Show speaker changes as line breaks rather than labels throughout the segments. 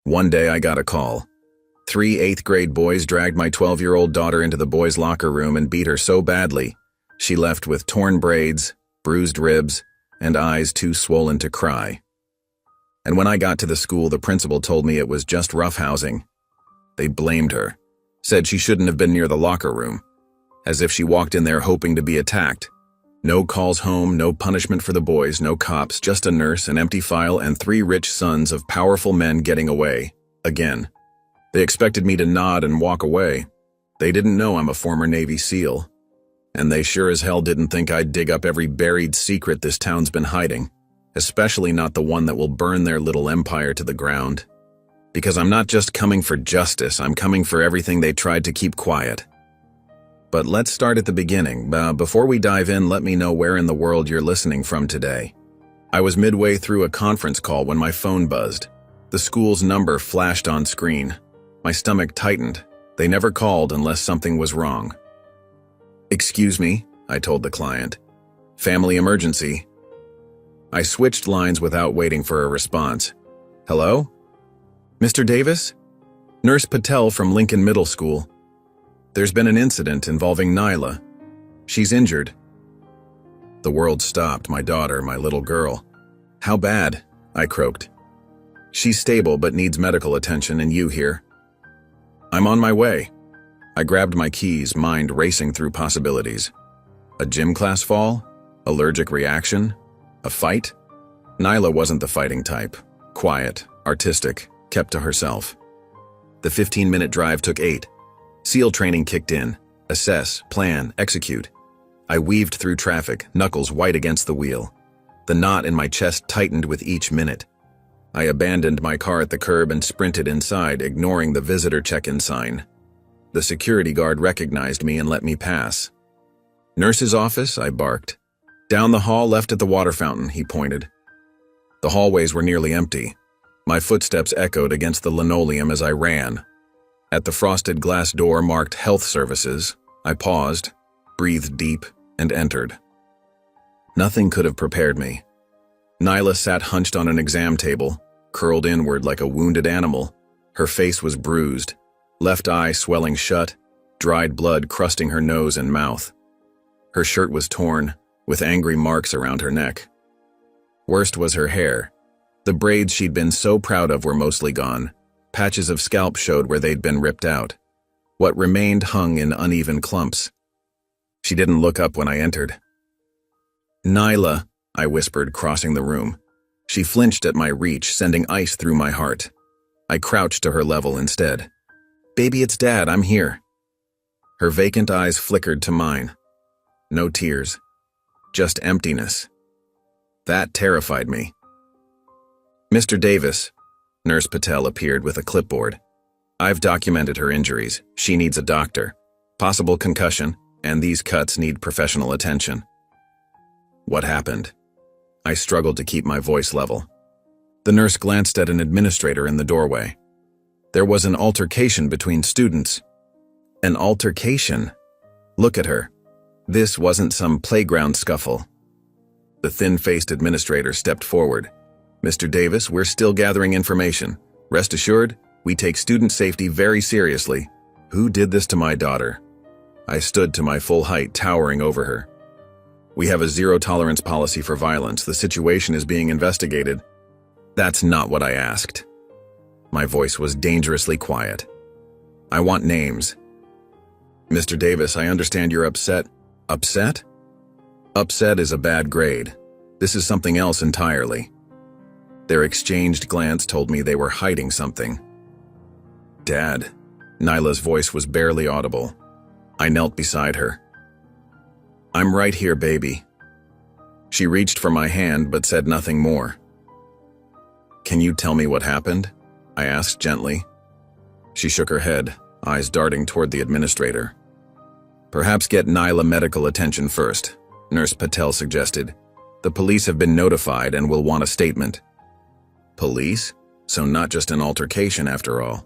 One day I got a call. 3 eighth-grade boys dragged my 12-year-old daughter into the boys' locker room and beat her so badly, she left with torn braids, bruised ribs, and eyes too swollen to cry. And when I got to the school, the principal told me it was just roughhousing. They blamed her, said she shouldn't have been near the locker room, as if she walked in there hoping to be attacked. No calls home, no punishment for the boys, no cops, just a nurse, an empty file, and 3 rich sons of powerful men getting away. Again. They expected me to nod and walk away. They didn't know I'm a former Navy SEAL. And they sure as hell didn't think I'd dig up every buried secret this town's been hiding, especially not the one that will burn their little empire to the ground. Because I'm not just coming for justice, I'm coming for everything they tried to keep quiet. But let's start at the beginning. Before we dive in, let me know where in the world you're listening from today. I was midway through a conference call when my phone buzzed. The school's number flashed on screen. My stomach tightened. They never called unless something was wrong. "Excuse me," I told the client. "Family emergency." I switched lines without waiting for a response. "Hello? Mr. Davis? Nurse Patel from Lincoln Middle School. There's been an incident involving Nyla. She's injured." The world stopped. My daughter, my little girl. "How bad?" I croaked. "She's stable but needs medical attention, and you here." "I'm on my way." I grabbed my keys, mind racing through possibilities. A gym class fall? Allergic reaction? A fight? Nyla wasn't the fighting type. Quiet, artistic, kept to herself. The 15-minute drive took 8. SEAL training kicked in. Assess, plan, execute. I weaved through traffic, knuckles white against the wheel. The knot in my chest tightened with each minute. I abandoned my car at the curb and sprinted inside, ignoring the visitor check-in sign. The security guard recognized me and let me pass. "Nurse's office?" I barked. "Down the hall, left at the water fountain," he pointed. The hallways were nearly empty. My footsteps echoed against the linoleum as I ran. At the frosted glass door marked Health Services, I paused, breathed deep, and entered. Nothing could have prepared me. Nyla sat hunched on an exam table, curled inward like a wounded animal. Her face was bruised, left eye swelling shut, dried blood crusting her nose and mouth. Her shirt was torn, with angry marks around her neck. Worst was her hair. The braids she'd been so proud of were mostly gone. Patches of scalp showed where they'd been ripped out. What remained hung in uneven clumps. She didn't look up when I entered. "Nyla," I whispered, crossing the room. She flinched at my reach, sending ice through my heart. I crouched to her level instead. "Baby, it's Dad, I'm here." Her vacant eyes flickered to mine. No tears, just emptiness. That terrified me. "Mr. Davis," Nurse Patel appeared with a clipboard. "I've documented her injuries. She needs a doctor. Possible concussion, and these cuts need professional attention." What happened? I struggled to keep my voice level. The nurse glanced at an administrator in the doorway. There was an altercation between students. An altercation? Look at her. This wasn't some playground scuffle. The thin-faced administrator stepped forward. "Mr. Davis, we're still gathering information. Rest assured, we take student safety very seriously. Who did this to my daughter?" I stood to my full height, towering over her. "We have a zero-tolerance policy for violence. The situation is being investigated." "That's not what I asked." My voice was dangerously quiet. "I want names." "Mr. Davis, I understand you're upset." "Upset?" "Upset is a bad grade. This is something else entirely." Their exchanged glance told me they were hiding something. "Dad." Nyla's voice was barely audible. I knelt beside her. "I'm right here, baby." She reached for my hand but said nothing more. "Can you tell me what happened?" I asked gently. She shook her head, eyes darting toward the administrator. "Perhaps get Nyla medical attention first," Nurse Patel suggested. "The police have been notified and will want a statement." Police? So not just an altercation after all.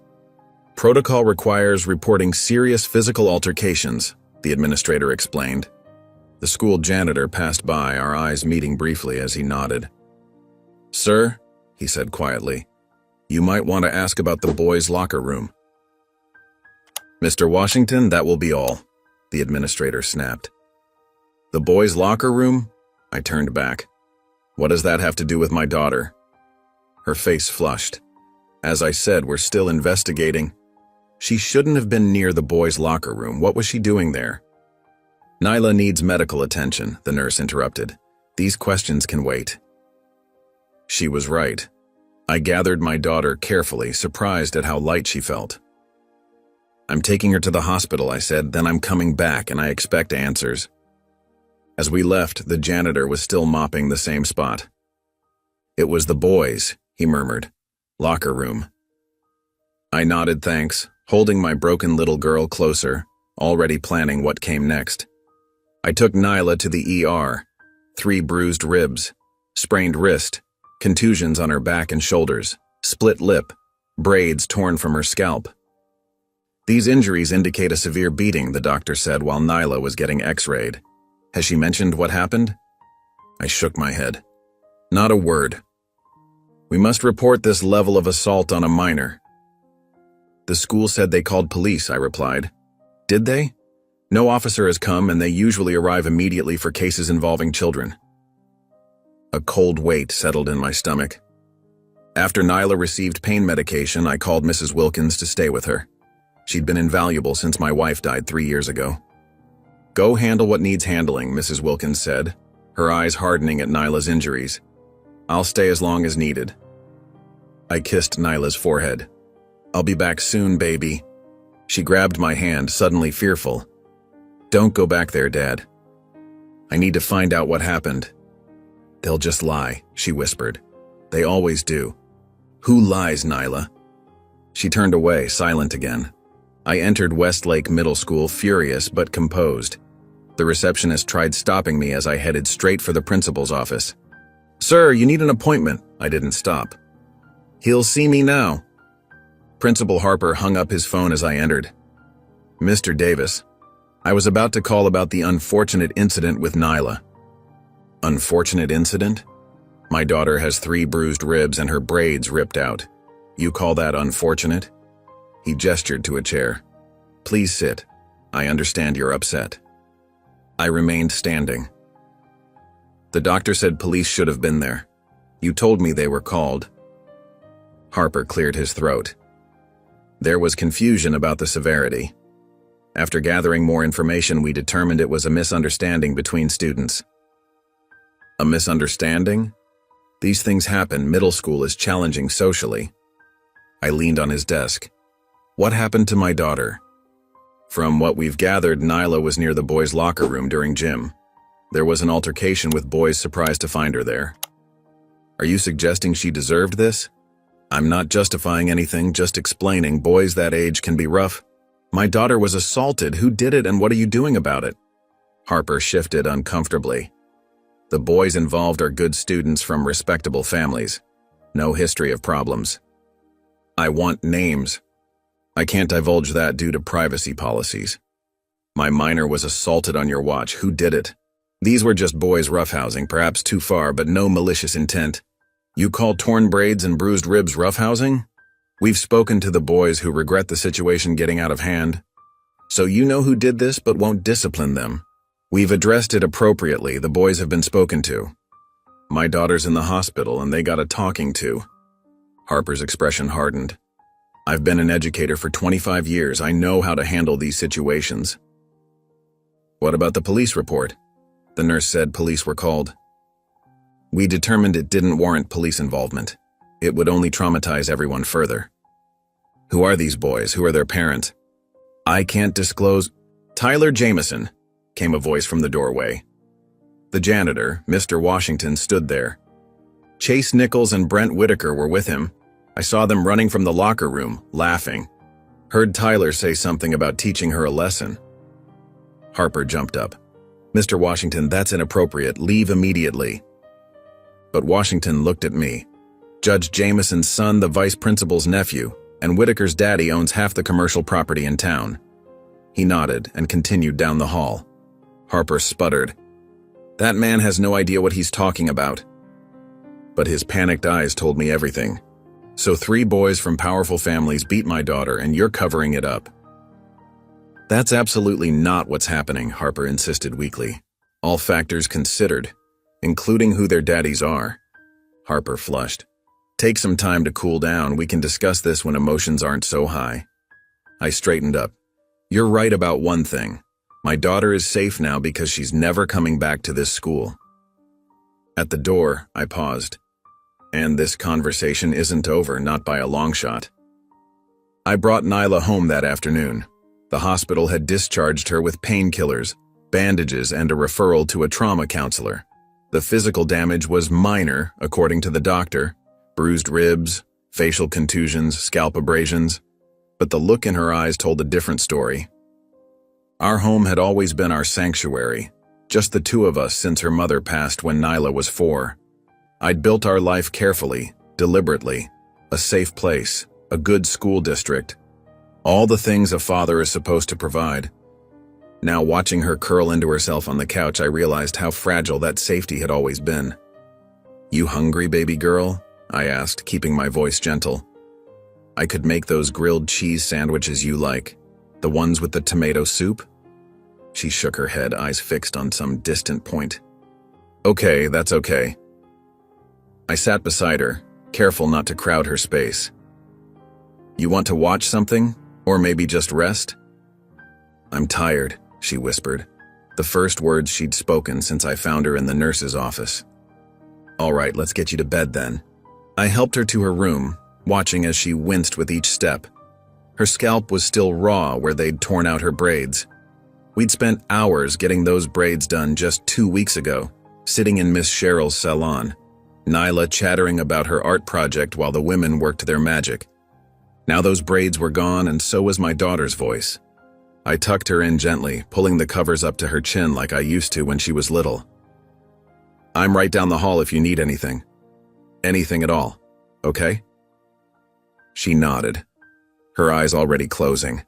"Protocol requires reporting serious physical altercations," the administrator explained. The school janitor passed by, our eyes meeting briefly as he nodded. "Sir," he said quietly, You might want to ask about the boys' locker room. Mr. Washington, that will be all, the administrator snapped. The boys' locker room? I turned back. What does that have to do with my daughter? Her face flushed. As I said, we're still investigating. She shouldn't have been near the boys' locker room. What was she doing there? Nyla needs medical attention, the nurse interrupted. These questions can wait. She was right. I gathered my daughter carefully, surprised at how light she felt. I'm taking her to the hospital, I said, then I'm coming back and I expect answers. As we left, the janitor was still mopping the same spot. It was the boys, he murmured. Locker room. I nodded thanks, holding my broken little girl closer, already planning what came next. I took Nyla to the ER. 3 bruised ribs, sprained wrist, contusions on her back and shoulders, split lip, braids torn from her scalp. These injuries indicate a severe beating, the doctor said while Nyla was getting x-rayed. Has she mentioned what happened? I shook my head. Not a word. We must report this level of assault on a minor. The school said they called police, I replied. Did they? No officer has come and they usually arrive immediately for cases involving children. A cold weight settled in my stomach. After Nyla received pain medication, I called Mrs. Wilkins to stay with her. She'd been invaluable since my wife died 3 years ago. Go handle what needs handling, Mrs. Wilkins said, her eyes hardening at Nyla's injuries. I'll stay as long as needed. I kissed Nyla's forehead. I'll be back soon, baby. She grabbed my hand, suddenly fearful. Don't go back there, Dad. I need to find out what happened. They'll just lie, she whispered. They always do. Who lies, Nyla? She turned away, silent again. I entered Westlake Middle School furious but composed. The receptionist tried stopping me as I headed straight for the principal's office. Sir, you need an appointment. I didn't stop. He'll see me now. Principal Harper hung up his phone as I entered. Mr. Davis, I was about to call about the unfortunate incident with Nyla. Unfortunate incident? My daughter has 3 bruised ribs and her braids ripped out. You call that unfortunate? He gestured to a chair. Please sit. I understand you're upset. I remained standing. The doctor said police should have been there. You told me they were called. Harper cleared his throat. There was confusion about the severity. After gathering more information, we determined it was a misunderstanding between students. A misunderstanding? These things happen. Middle school is challenging socially. I leaned on his desk. What happened to my daughter? From what we've gathered, Nyla was near the boys' locker room during gym. There was an altercation with boys surprised to find her there. Are you suggesting she deserved this? I'm not justifying anything, just explaining boys that age can be rough. My daughter was assaulted. Who did it and what are you doing about it? Harper shifted uncomfortably. The boys involved are good students from respectable families. No history of problems. I want names. I can't divulge that due to privacy policies. My minor was assaulted on your watch. Who did it? These were just boys roughhousing, perhaps too far, but no malicious intent. You call torn braids and bruised ribs roughhousing? We've spoken to the boys who regret the situation getting out of hand. So you know who did this but won't discipline them. We've addressed it appropriately. The boys have been spoken to. My daughter's in the hospital and they got a talking to. Harper's expression hardened. I've been an educator for 25 years. I know how to handle these situations. What about the police report? The nurse said police were called. We determined it didn't warrant police involvement. It would only traumatize everyone further. Who are these boys? Who are their parents? I can't disclose. Tyler Jameson, came a voice from the doorway. The janitor, Mr. Washington, stood there. Chase Nichols and Brent Whitaker were with him. I saw them running from the locker room, laughing. Heard Tyler say something about teaching her a lesson. Harper jumped up. Mr. Washington, that's inappropriate. Leave immediately. But Washington looked at me. Judge Jameson's son, the vice principal's nephew, and Whitaker's daddy owns half the commercial property in town. He nodded and continued down the hall. Harper sputtered. That man has no idea what he's talking about. But his panicked eyes told me everything. So 3 boys from powerful families beat my daughter and you're covering it up. That's absolutely not what's happening, Harper insisted weakly. All factors considered, including who their daddies are. Harper flushed. Take some time to cool down. We can discuss this when emotions aren't so high. I straightened up. You're right about one thing. My daughter is safe now because she's never coming back to this school. At the door, I paused. And this conversation isn't over, not by a long shot. I brought Nyla home that afternoon. The hospital had discharged her with painkillers, bandages, and a referral to a trauma counselor. The physical damage was minor, according to the doctor. Bruised ribs, facial contusions, scalp abrasions. But the look in her eyes told a different story. Our home had always been our sanctuary, just the 2 of us since her mother passed when Nyla was 4. I'd built our life carefully, deliberately. A safe place, a good school district. All the things a father is supposed to provide. Now, watching her curl into herself on the couch, I realized how fragile that safety had always been. You hungry, baby girl? I asked, keeping my voice gentle. I could make those grilled cheese sandwiches you like, the ones with the tomato soup. She shook her head, eyes fixed on some distant point. Okay, that's okay. I sat beside her, careful not to crowd her space. You want to watch something? Or maybe just rest? I'm tired, she whispered, the first words she'd spoken since I found her in the nurse's office. All right, let's get you to bed then. I helped her to her room, watching as she winced with each step. Her scalp was still raw where they'd torn out her braids. We'd spent hours getting those braids done just 2 weeks ago, sitting in Miss Cheryl's salon, Nyla chattering about her art project while the women worked their magic. Now those braids were gone, and so was my daughter's voice. I tucked her in gently, pulling the covers up to her chin like I used to when she was little. I'm right down the hall if you need anything. Anything at all, okay? She nodded, her eyes already closing.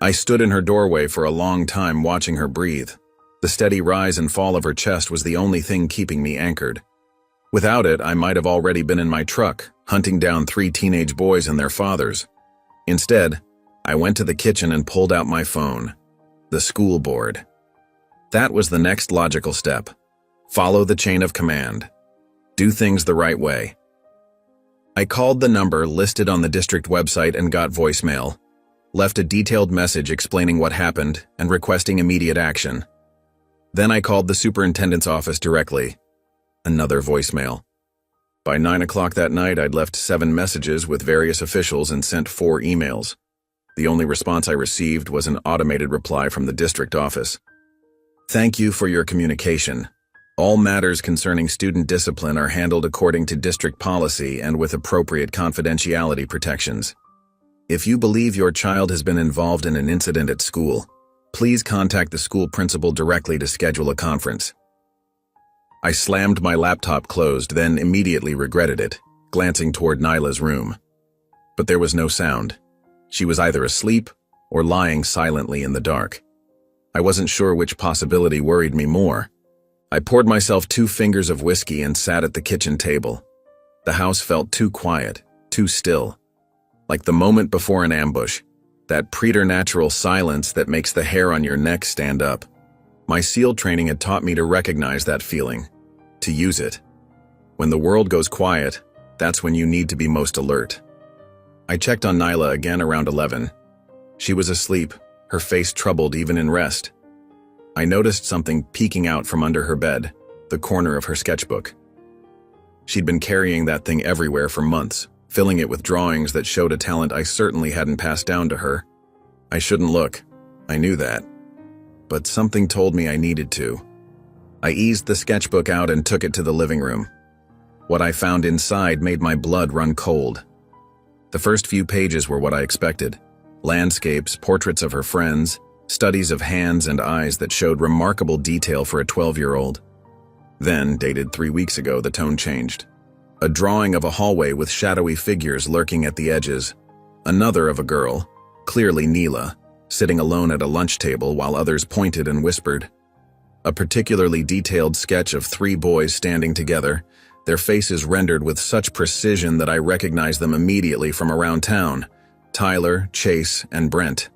I stood in her doorway for a long time watching her breathe. The steady rise and fall of her chest was the only thing keeping me anchored. Without it, I might have already been in my truck, hunting down 3 teenage boys and their fathers. Instead, I went to the kitchen and pulled out my phone. The school board. That was the next logical step. Follow the chain of command. Do things the right way. I called the number listed on the district website and got voicemail. Left a detailed message explaining what happened and requesting immediate action. Then I called the superintendent's office directly. Another voicemail. By 9 o'clock that night, I'd left 7 messages with various officials and sent 4 emails. The only response I received was an automated reply from the district office. Thank you for your communication. All matters concerning student discipline are handled according to district policy and with appropriate confidentiality protections. If you believe your child has been involved in an incident at school, please contact the school principal directly to schedule a conference. I slammed my laptop closed, then immediately regretted it, glancing toward Nyla's room. But there was no sound. She was either asleep or lying silently in the dark. I wasn't sure which possibility worried me more. I poured myself 2 fingers of whiskey and sat at the kitchen table. The house felt too quiet, too still. Like the moment before an ambush, that preternatural silence that makes the hair on your neck stand up. My SEAL training had taught me to recognize that feeling, to use it. When the world goes quiet, that's when you need to be most alert. I checked on Nyla again around 11. She was asleep, her face troubled even in rest. I noticed something peeking out from under her bed, the corner of her sketchbook. She'd been carrying that thing everywhere for months, filling it with drawings that showed a talent I certainly hadn't passed down to her. I shouldn't look. I knew that. But something told me I needed to. I eased the sketchbook out and took it to the living room. What I found inside made my blood run cold. The first few pages were what I expected. Landscapes, portraits of her friends, studies of hands and eyes that showed remarkable detail for a 12-year-old. Then, dated 3 weeks ago, the tone changed. A drawing of a hallway with shadowy figures lurking at the edges. Another of a girl, clearly Neela, sitting alone at a lunch table while others pointed and whispered. A particularly detailed sketch of 3 boys standing together, their faces rendered with such precision that I recognized them immediately from around town: Tyler, Chase, and Brent.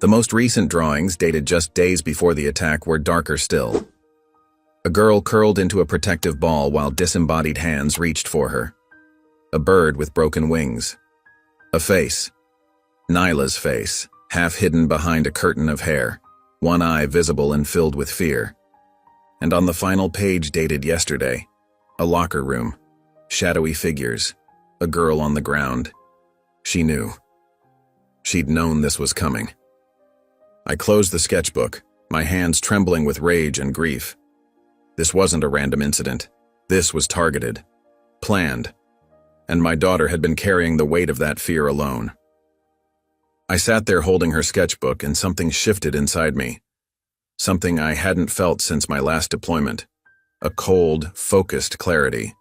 The most recent drawings, dated just days before the attack, were darker still. A girl curled into a protective ball while disembodied hands reached for her. A bird with broken wings. A face. Nyla's face, half hidden behind a curtain of hair, one eye visible and filled with fear. And on the final page, dated yesterday, a locker room, shadowy figures, a girl on the ground. She knew. She'd known this was coming. I closed the sketchbook, my hands trembling with rage and grief. This wasn't a random incident. This was targeted, planned, and my daughter had been carrying the weight of that fear alone. I sat there holding her sketchbook, and something shifted inside me. Something I hadn't felt since my last deployment. A cold, focused clarity.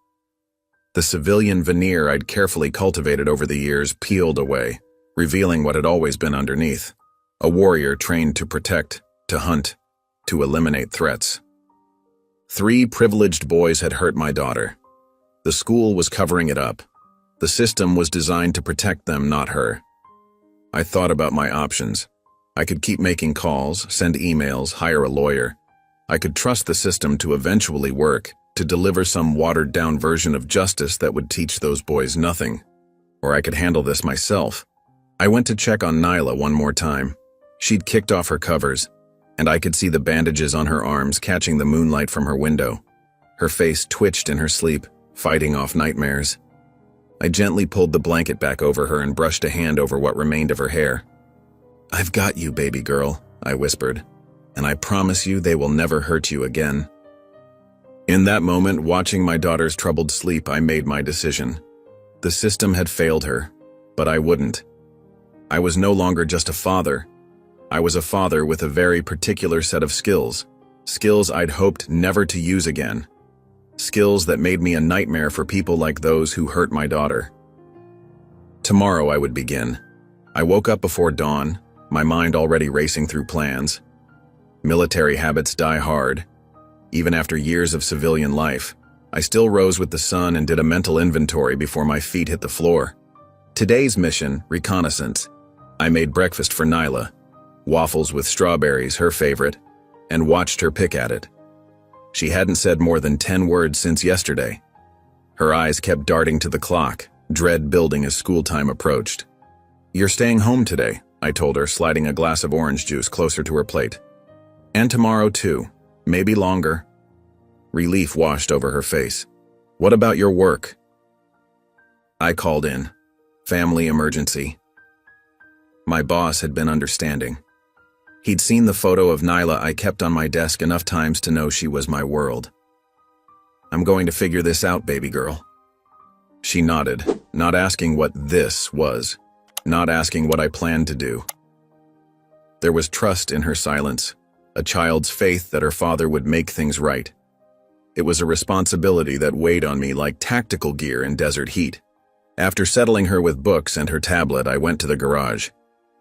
The civilian veneer I'd carefully cultivated over the years peeled away, revealing what had always been underneath. A warrior trained to protect, to hunt, to eliminate threats. 3 privileged boys had hurt my daughter. The school was covering it up. The system was designed to protect them, not her. I thought about my options. I could keep making calls, send emails, hire a lawyer. I could trust the system to eventually work, to deliver some watered-down version of justice that would teach those boys nothing. Or I could handle this myself. I went to check on Nyla one more time. She'd kicked off her covers, and I could see the bandages on her arms catching the moonlight from her window. Her face twitched in her sleep, fighting off nightmares. I gently pulled the blanket back over her and brushed a hand over what remained of her hair. "I've got you, baby girl," I whispered, "and I promise you they will never hurt you again." In that moment, watching my daughter's troubled sleep, I made my decision. The system had failed her, but I wouldn't. I was no longer just a father. I was a father with a very particular set of skills. Skills I'd hoped never to use again. Skills that made me a nightmare for people like those who hurt my daughter. Tomorrow I would begin. I woke up before dawn, my mind already racing through plans. Military habits die hard. Even after years of civilian life, I still rose with the sun and did a mental inventory before my feet hit the floor. Today's mission, reconnaissance. I made breakfast for Nyla, waffles with strawberries, her favorite, and watched her pick at it. She hadn't said more than 10 words since yesterday. Her eyes kept darting to the clock, dread building as school time approached. "You're staying home today," I told her, sliding a glass of orange juice closer to her plate. "And tomorrow too, maybe longer." Relief washed over her face. "What about your work?" I called in. Family emergency. My boss had been understanding. He'd seen the photo of Nyla I kept on my desk enough times to know she was my world. "I'm going to figure this out, baby girl." She nodded, not asking what this was, not asking what I planned to do. There was trust in her silence, a child's faith that her father would make things right. It was a responsibility that weighed on me like tactical gear in desert heat. After settling her with books and her tablet, I went to the garage.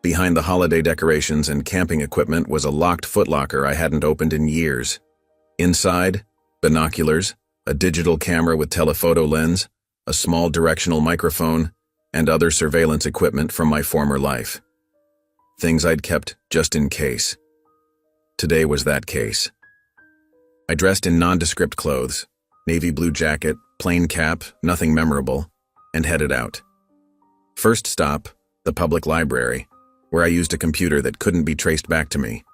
Behind the holiday decorations and camping equipment was a locked footlocker I hadn't opened in years. Inside, binoculars, a digital camera with telephoto lens, a small directional microphone, and other surveillance equipment from my former life. Things I'd kept just in case. Today was that case. I dressed in nondescript clothes, navy blue jacket, plain cap, nothing memorable, and headed out. First stop, the public library, where I used a computer that couldn't be traced back to me.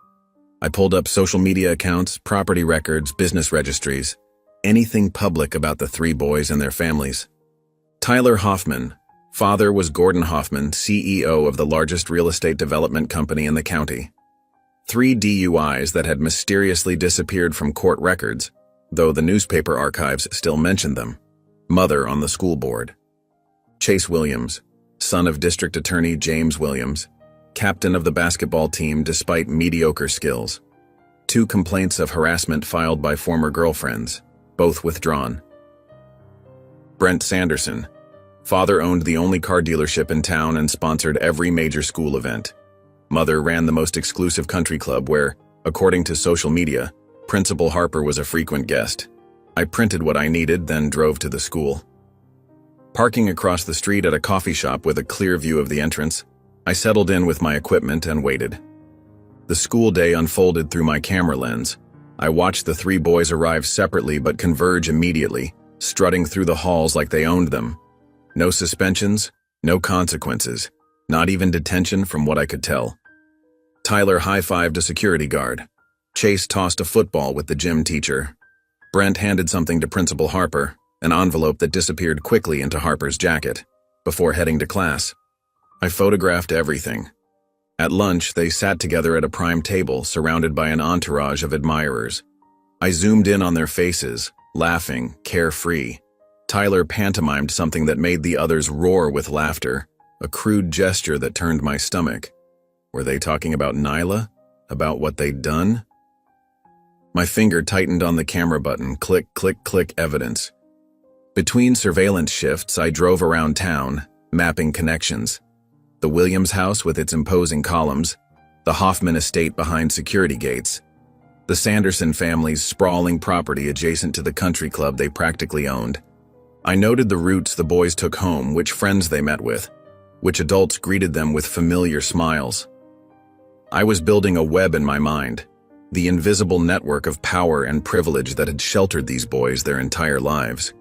I pulled up social media accounts, property records, business registries, anything public about the 3 boys and their families. Tyler Hoffman, father was Gordon Hoffman, CEO of the largest real estate development company in the county. 3 DUIs that had mysteriously disappeared from court records, though the newspaper archives still mentioned them. Mother on the school board. Chase Williams, son of District Attorney James Williams, captain of the basketball team despite mediocre skills. 2 complaints of harassment filed by former girlfriends, both withdrawn. Brent Sanderson, father owned the only car dealership in town and sponsored every major school event. Mother ran the most exclusive country club where, according to social media, Principal Harper was a frequent guest. I printed what I needed, then drove to the school. Parking across the street at a coffee shop with a clear view of the entrance, I settled in with my equipment and waited. The school day unfolded through my camera lens. I watched the three boys arrive separately but converge immediately, strutting through the halls like they owned them. No suspensions, no consequences, not even detention from what I could tell. Tyler high-fived a security guard. Chase tossed a football with the gym teacher. Brent handed something to Principal Harper, an envelope that disappeared quickly into Harper's jacket, before heading to class. I photographed everything. At lunch, they sat together at a prime table, surrounded by an entourage of admirers. I zoomed in on their faces, laughing, carefree. Tyler pantomimed something that made the others roar with laughter, a crude gesture that turned my stomach. Were they talking about Nyla? About what they'd done? My finger tightened on the camera button, click, click, click, evidence. Between surveillance shifts, I drove around town, mapping connections. The Williams house with its imposing columns, the Hoffman estate behind security gates, the Sanderson family's sprawling property adjacent to the country club they practically owned. I noted the routes the boys took home, which friends they met with, which adults greeted them with familiar smiles. I was building a web in my mind, the invisible network of power and privilege that had sheltered these boys their entire lives.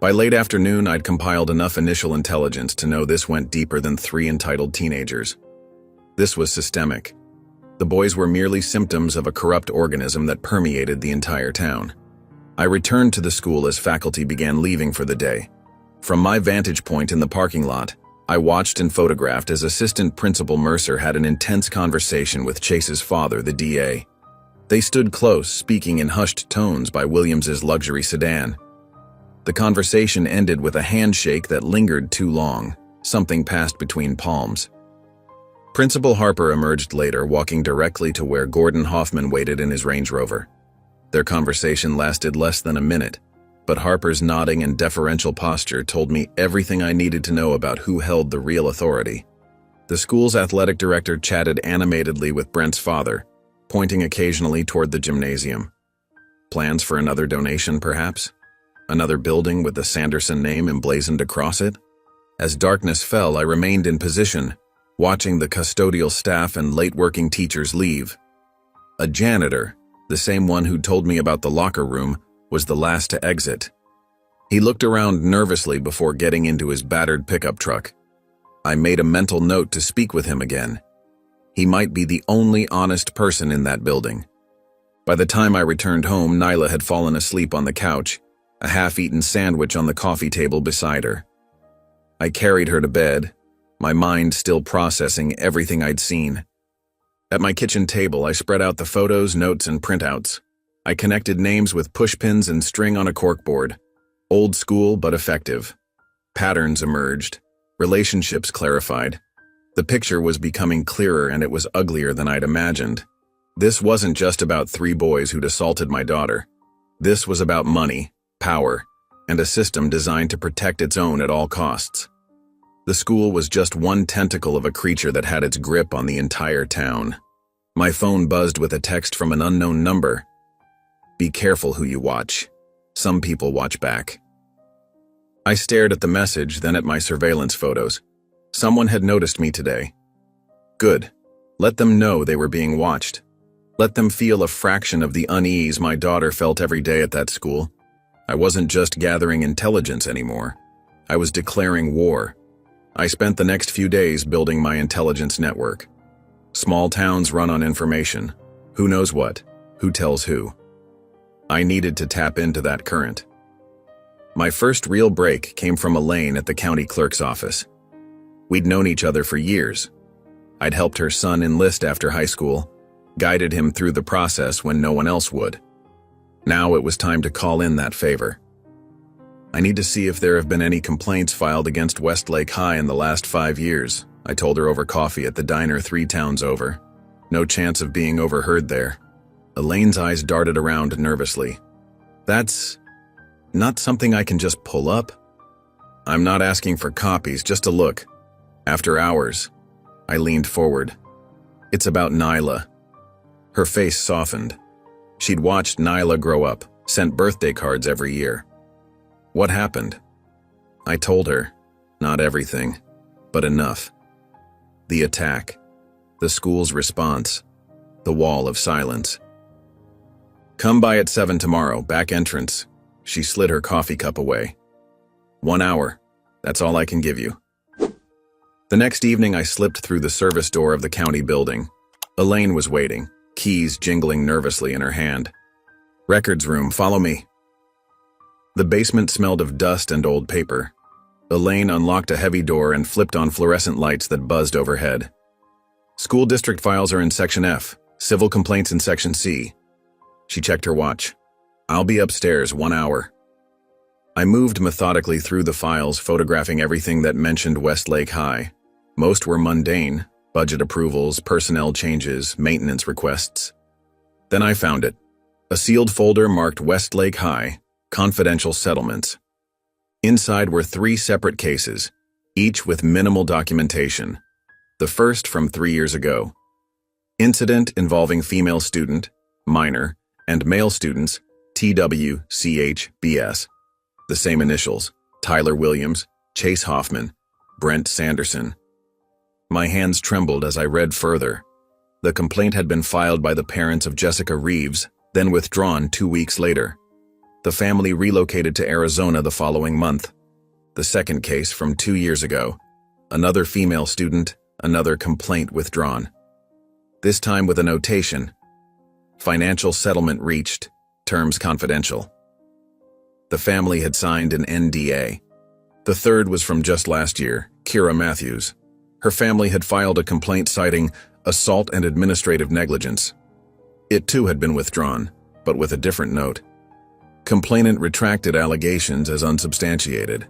By late afternoon, I'd compiled enough initial intelligence to know this went deeper than 3 entitled teenagers. This was systemic. The boys were merely symptoms of a corrupt organism that permeated the entire town. I returned to the school as faculty began leaving for the day. From my vantage point in the parking lot, I watched and photographed as Assistant Principal Mercer had an intense conversation with Chase's father, the DA. They stood close, speaking in hushed tones by Williams's luxury sedan. The conversation ended with a handshake that lingered too long. Something passed between palms. Principal Harper emerged later, walking directly to where Gordon Hoffman waited in his Range Rover. Their conversation lasted less than a minute, but Harper's nodding and deferential posture told me everything I needed to know about who held the real authority. The school's athletic director chatted animatedly with Brent's father, pointing occasionally toward the gymnasium. Plans for another donation, perhaps? Another building with the Sanderson name emblazoned across it? As darkness fell, I remained in position, watching the custodial staff and late-working teachers leave. A janitor, the same one who told me about the locker room, was the last to exit. He looked around nervously before getting into his battered pickup truck. I made a mental note to speak with him again. He might be the only honest person in that building. By the time I returned home, Nyla had fallen asleep on the couch, a half-eaten sandwich on the coffee table beside her. I carried her to bed, my mind still processing everything I'd seen. At my kitchen table, I spread out the photos, notes, and printouts. I connected names with pushpins and string on a corkboard. Old school but effective. Patterns emerged. Relationships clarified. The picture was becoming clearer, and it was uglier than I'd imagined. This wasn't just about 3 boys who'd assaulted my daughter. This was about money, power, and a system designed to protect its own at all costs. The school was just one tentacle of a creature that had its grip on the entire town. My phone buzzed with a text from an unknown number. Be careful who you watch. Some people watch back. I stared at the message, then at my surveillance photos. Someone had noticed me today. Good. Let them know they were being watched. Let them feel a fraction of the unease my daughter felt every day at that school. I wasn't just gathering intelligence anymore. I was declaring war. I spent the next few days building my intelligence network. Small towns run on information. Who knows what? Who tells who? I needed to tap into that current. My first real break came from Elaine at the county clerk's office. We'd known each other for years. I'd helped her son enlist after high school, guided him through the process when no one else would. Now it was time to call in that favor. I need to see if there have been any complaints filed against Westlake High in the last 5 years, I told her over coffee at the diner 3 towns over. No chance of being overheard there. Elaine's eyes darted around nervously. That's not something I can just pull up. I'm not asking for copies, just a look. After hours, I leaned forward. It's about Nyla. Her face softened. She'd watched Nyla grow up, sent birthday cards every year. What happened? I told her, not everything, but enough. The attack, the school's response, the wall of silence. Come by at 7 tomorrow, back entrance. She slid her coffee cup away. 1 hour, that's all I can give you. The next evening I slipped through the service door of the county building. Elaine was waiting, keys jingling nervously in her hand. Records room, follow me. The basement smelled of dust and old paper. Elaine unlocked a heavy door and flipped on fluorescent lights that buzzed overhead. School district files are in Section F, civil complaints in Section C. She checked her watch. I'll be upstairs 1 hour. I moved methodically through the files, photographing everything that mentioned Westlake High. Most were mundane, budget approvals, personnel changes, maintenance requests. Then I found it. A sealed folder marked Westlake High, confidential settlements. Inside were 3 separate cases, each with minimal documentation. The first from 3 years ago. Incident involving female student, minor, and male students, TWCHBS. The same initials, Tyler Williams, Chase Hoffman, Brent Sanderson. My hands trembled as I read further. The complaint had been filed by the parents of Jessica Reeves, then withdrawn 2 weeks later. The family relocated to Arizona the following month. The second case from 2 years ago. Another female student, another complaint withdrawn. This time with a notation. Financial settlement reached, terms confidential. The family had signed an NDA. The third was from just last year, Kira Matthews. Her family had filed a complaint citing assault and administrative negligence. It too had been withdrawn, but with a different note. Complainant retracted allegations as unsubstantiated.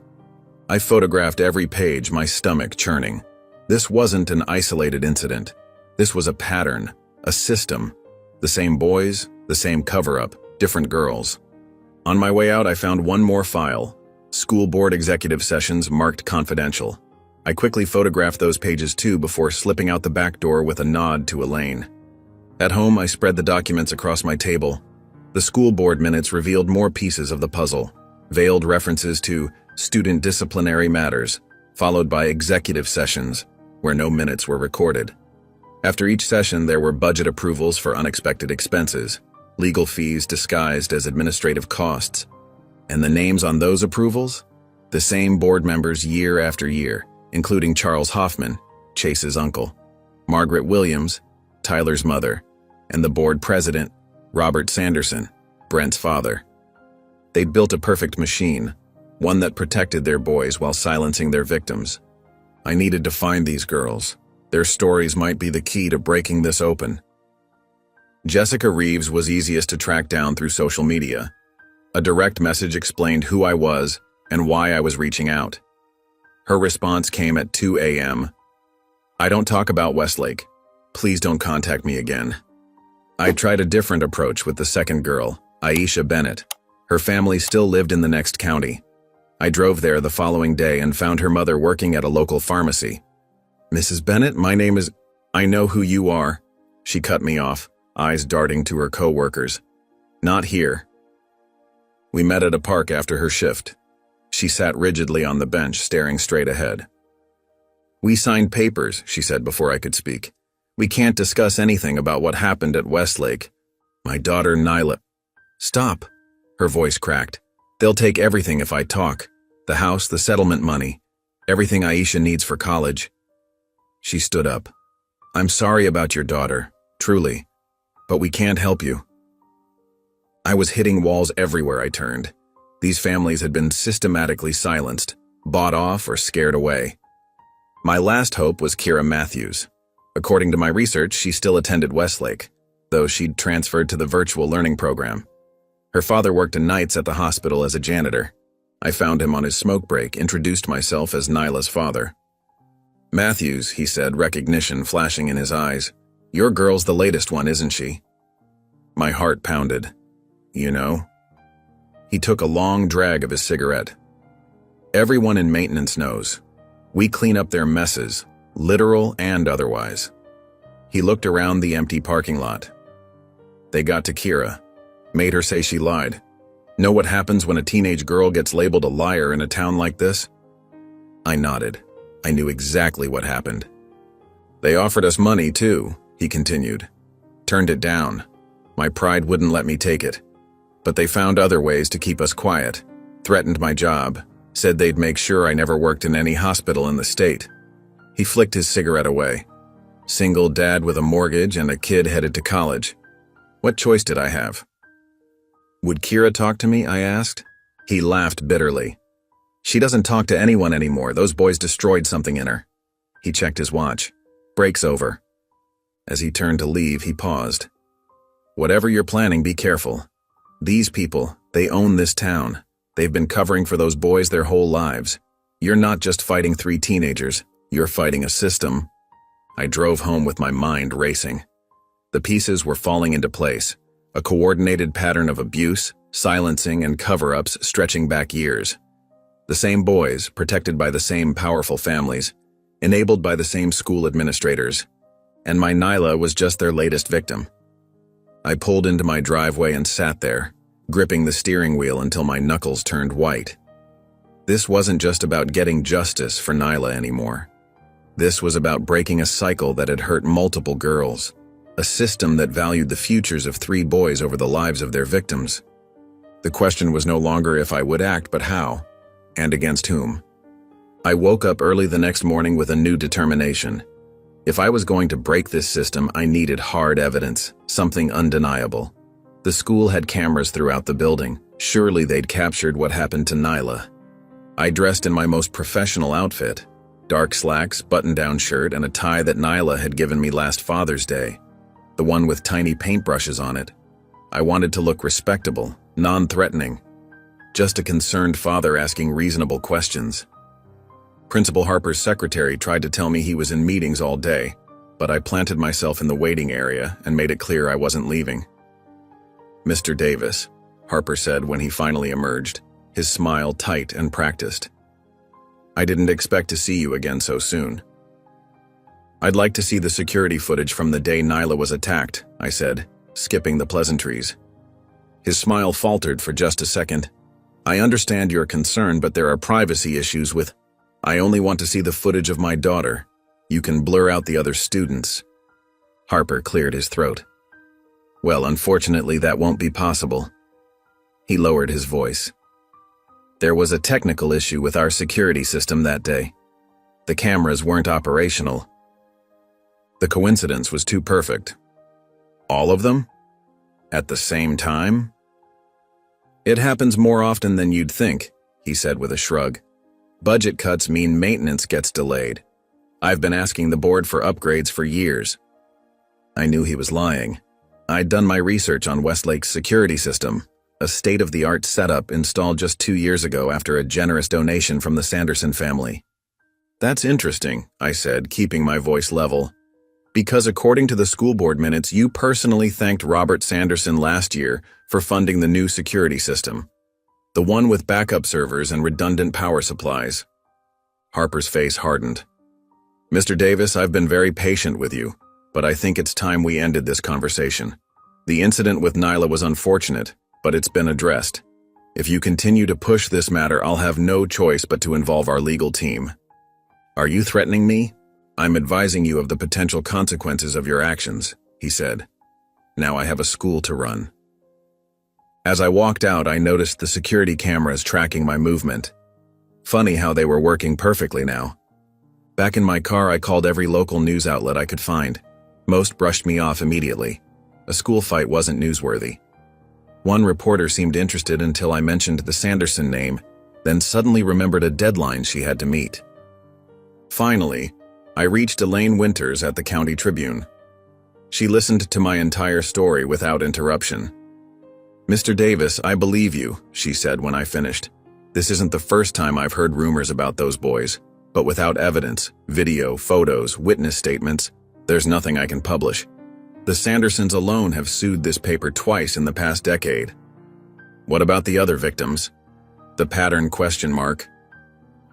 I photographed every page, my stomach churning. This wasn't an isolated incident. This was a pattern, a system. The same boys, the same cover-up, different girls. On my way out, I found one more file. School board executive sessions marked confidential. I quickly photographed those pages too before slipping out the back door with a nod to Elaine. At home, I spread the documents across my table. The school board minutes revealed more pieces of the puzzle. Veiled references to student disciplinary matters, followed by executive sessions, where no minutes were recorded. After each session, there were budget approvals for unexpected expenses, legal fees disguised as administrative costs. And the names on those approvals? The same board members year after year, including Charles Hoffman, Chase's uncle, Margaret Williams, Tyler's mother, and the board president, Robert Sanderson, Brent's father. They'd built a perfect machine, one that protected their boys while silencing their victims. I needed to find these girls. Their stories might be the key to breaking this open. Jessica Reeves was easiest to track down through social media. A direct message explained who I was and why I was reaching out. Her response came at 2 a.m. I don't talk about Westlake. Please don't contact me again. I tried a different approach with the second girl, Aisha Bennett. Her family still lived in the next county. I drove there the following day and found her mother working at a local pharmacy. Mrs. Bennett, my name is... I know who you are. She cut me off, eyes darting to her co-workers. Not here. We met at a park after her shift. She sat rigidly on the bench, staring straight ahead. We signed papers, she said before I could speak. We can't discuss anything about what happened at Westlake. My daughter, Nyla... Stop. Her voice cracked. They'll take everything if I talk. The house, the settlement money. Everything Aisha needs for college. She stood up. I'm sorry about your daughter, truly. But we can't help you. I was hitting walls everywhere I turned. These families had been systematically silenced, bought off, or scared away. My last hope was Kira Matthews. According to my research, she still attended Westlake, though she'd transferred to the virtual learning program. Her father worked nights at the hospital as a janitor. I found him on his smoke break, introduced myself as Nyla's father. Matthews, he said, recognition flashing in his eyes. Your girl's the latest one, isn't she? My heart pounded. You know? He took a long drag of his cigarette. Everyone in maintenance knows. We clean up their messes, literal and otherwise. He looked around the empty parking lot. They got to Kira, made her say she lied, Know what happens when a teenage girl gets labeled a liar in a town like this? I nodded. I knew exactly what happened. They offered us money, too, he continued. Turned it down. My pride wouldn't let me take it. But they found other ways to keep us quiet, threatened my job, said they'd make sure I never worked in any hospital in the state. He flicked his cigarette away. Single dad with a mortgage and a kid headed to college. What choice did I have? Would Kira talk to me? I asked. He laughed bitterly. She doesn't talk to anyone anymore. Those boys destroyed something in her. He checked his watch. Break's over. As he turned to leave, he paused. Whatever you're planning, be careful. These people, they own this town. They've been covering for those boys their whole lives. You're not just fighting 3 teenagers. You're fighting a system. I drove home with my mind racing. The pieces were falling into place. A coordinated pattern of abuse, silencing, and cover-ups stretching back years. The same boys, protected by the same powerful families, enabled by the same school administrators. And my Nyla was just their latest victim. I pulled into my driveway and sat there, gripping the steering wheel until my knuckles turned white. This wasn't just about getting justice for Nyla anymore. This was about breaking a cycle that had hurt multiple girls. A system that valued the futures of 3 boys over the lives of their victims. The question was no longer if I would act, but how, and against whom. I woke up early the next morning with a new determination. If I was going to break this system, I needed hard evidence, something undeniable. The school had cameras throughout the building. Surely they'd captured what happened to Nyla. I dressed in my most professional outfit, dark slacks, button-down shirt, and a tie that Nyla had given me last Father's Day. The one with tiny paintbrushes on it. I wanted to look respectable, non-threatening. Just a concerned father asking reasonable questions. Principal Harper's secretary tried to tell me he was in meetings all day, but I planted myself in the waiting area and made it clear I wasn't leaving. Mr. Davis, Harper said when he finally emerged, his smile tight and practiced. I didn't expect to see you again so soon. I'd like to see the security footage from the day Nyla was attacked, I said, skipping the pleasantries. His smile faltered for just a second. I understand your concern, but there are privacy issues with... I only want to see the footage of my daughter. You can blur out the other students. Harper cleared his throat. Well, unfortunately, that won't be possible. He lowered his voice. There was a technical issue with our security system that day. The cameras weren't operational. The coincidence was too perfect. All of them? At the same time? It happens more often than you'd think, he said with a shrug. Budget cuts mean maintenance gets delayed. I've been asking the board for upgrades for years. I knew he was lying. I'd done my research on Westlake's security system, a state-of-the-art setup installed just 2 years ago after a generous donation from the Sanderson family. That's interesting, I said, keeping my voice level. Because according to the school board minutes, you personally thanked Robert Sanderson last year for funding the new security system. The one with backup servers and redundant power supplies. Harper's face hardened. Mr. Davis, I've been very patient with you, but I think it's time we ended this conversation. The incident with Nyla was unfortunate, but it's been addressed. If you continue to push this matter, I'll have no choice but to involve our legal team. Are you threatening me? I'm advising you of the potential consequences of your actions, he said. Now I have a school to run. As I walked out, I noticed the security cameras tracking my movement. Funny how they were working perfectly now. Back in my car, I called every local news outlet I could find. Most brushed me off immediately. A school fight wasn't newsworthy. One reporter seemed interested until I mentioned the Sanderson name, then suddenly remembered a deadline she had to meet. Finally, I reached Elaine Winters at the County Tribune. She listened to my entire story without interruption. Mr. Davis, I believe you, she said when I finished. This isn't the first time I've heard rumors about those boys, but without evidence, video, photos, witness statements, there's nothing I can publish. The Sandersons alone have sued this paper twice in the past decade. What about the other victims? The pattern ?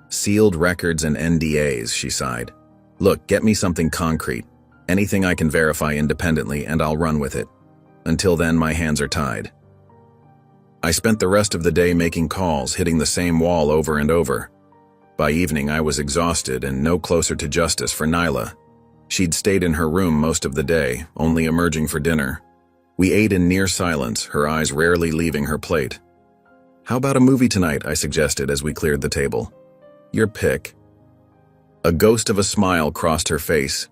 Sealed records and NDAs, she sighed. Look, get me something concrete. Anything I can verify independently and I'll run with it. Until then, my hands are tied. I spent the rest of the day making calls, hitting the same wall over and over. By evening, I was exhausted and no closer to justice for Nyla. She'd stayed in her room most of the day, only emerging for dinner. We ate in near silence, her eyes rarely leaving her plate. "How about a movie tonight?" I suggested as we cleared the table. "Your pick." A ghost of a smile crossed her face.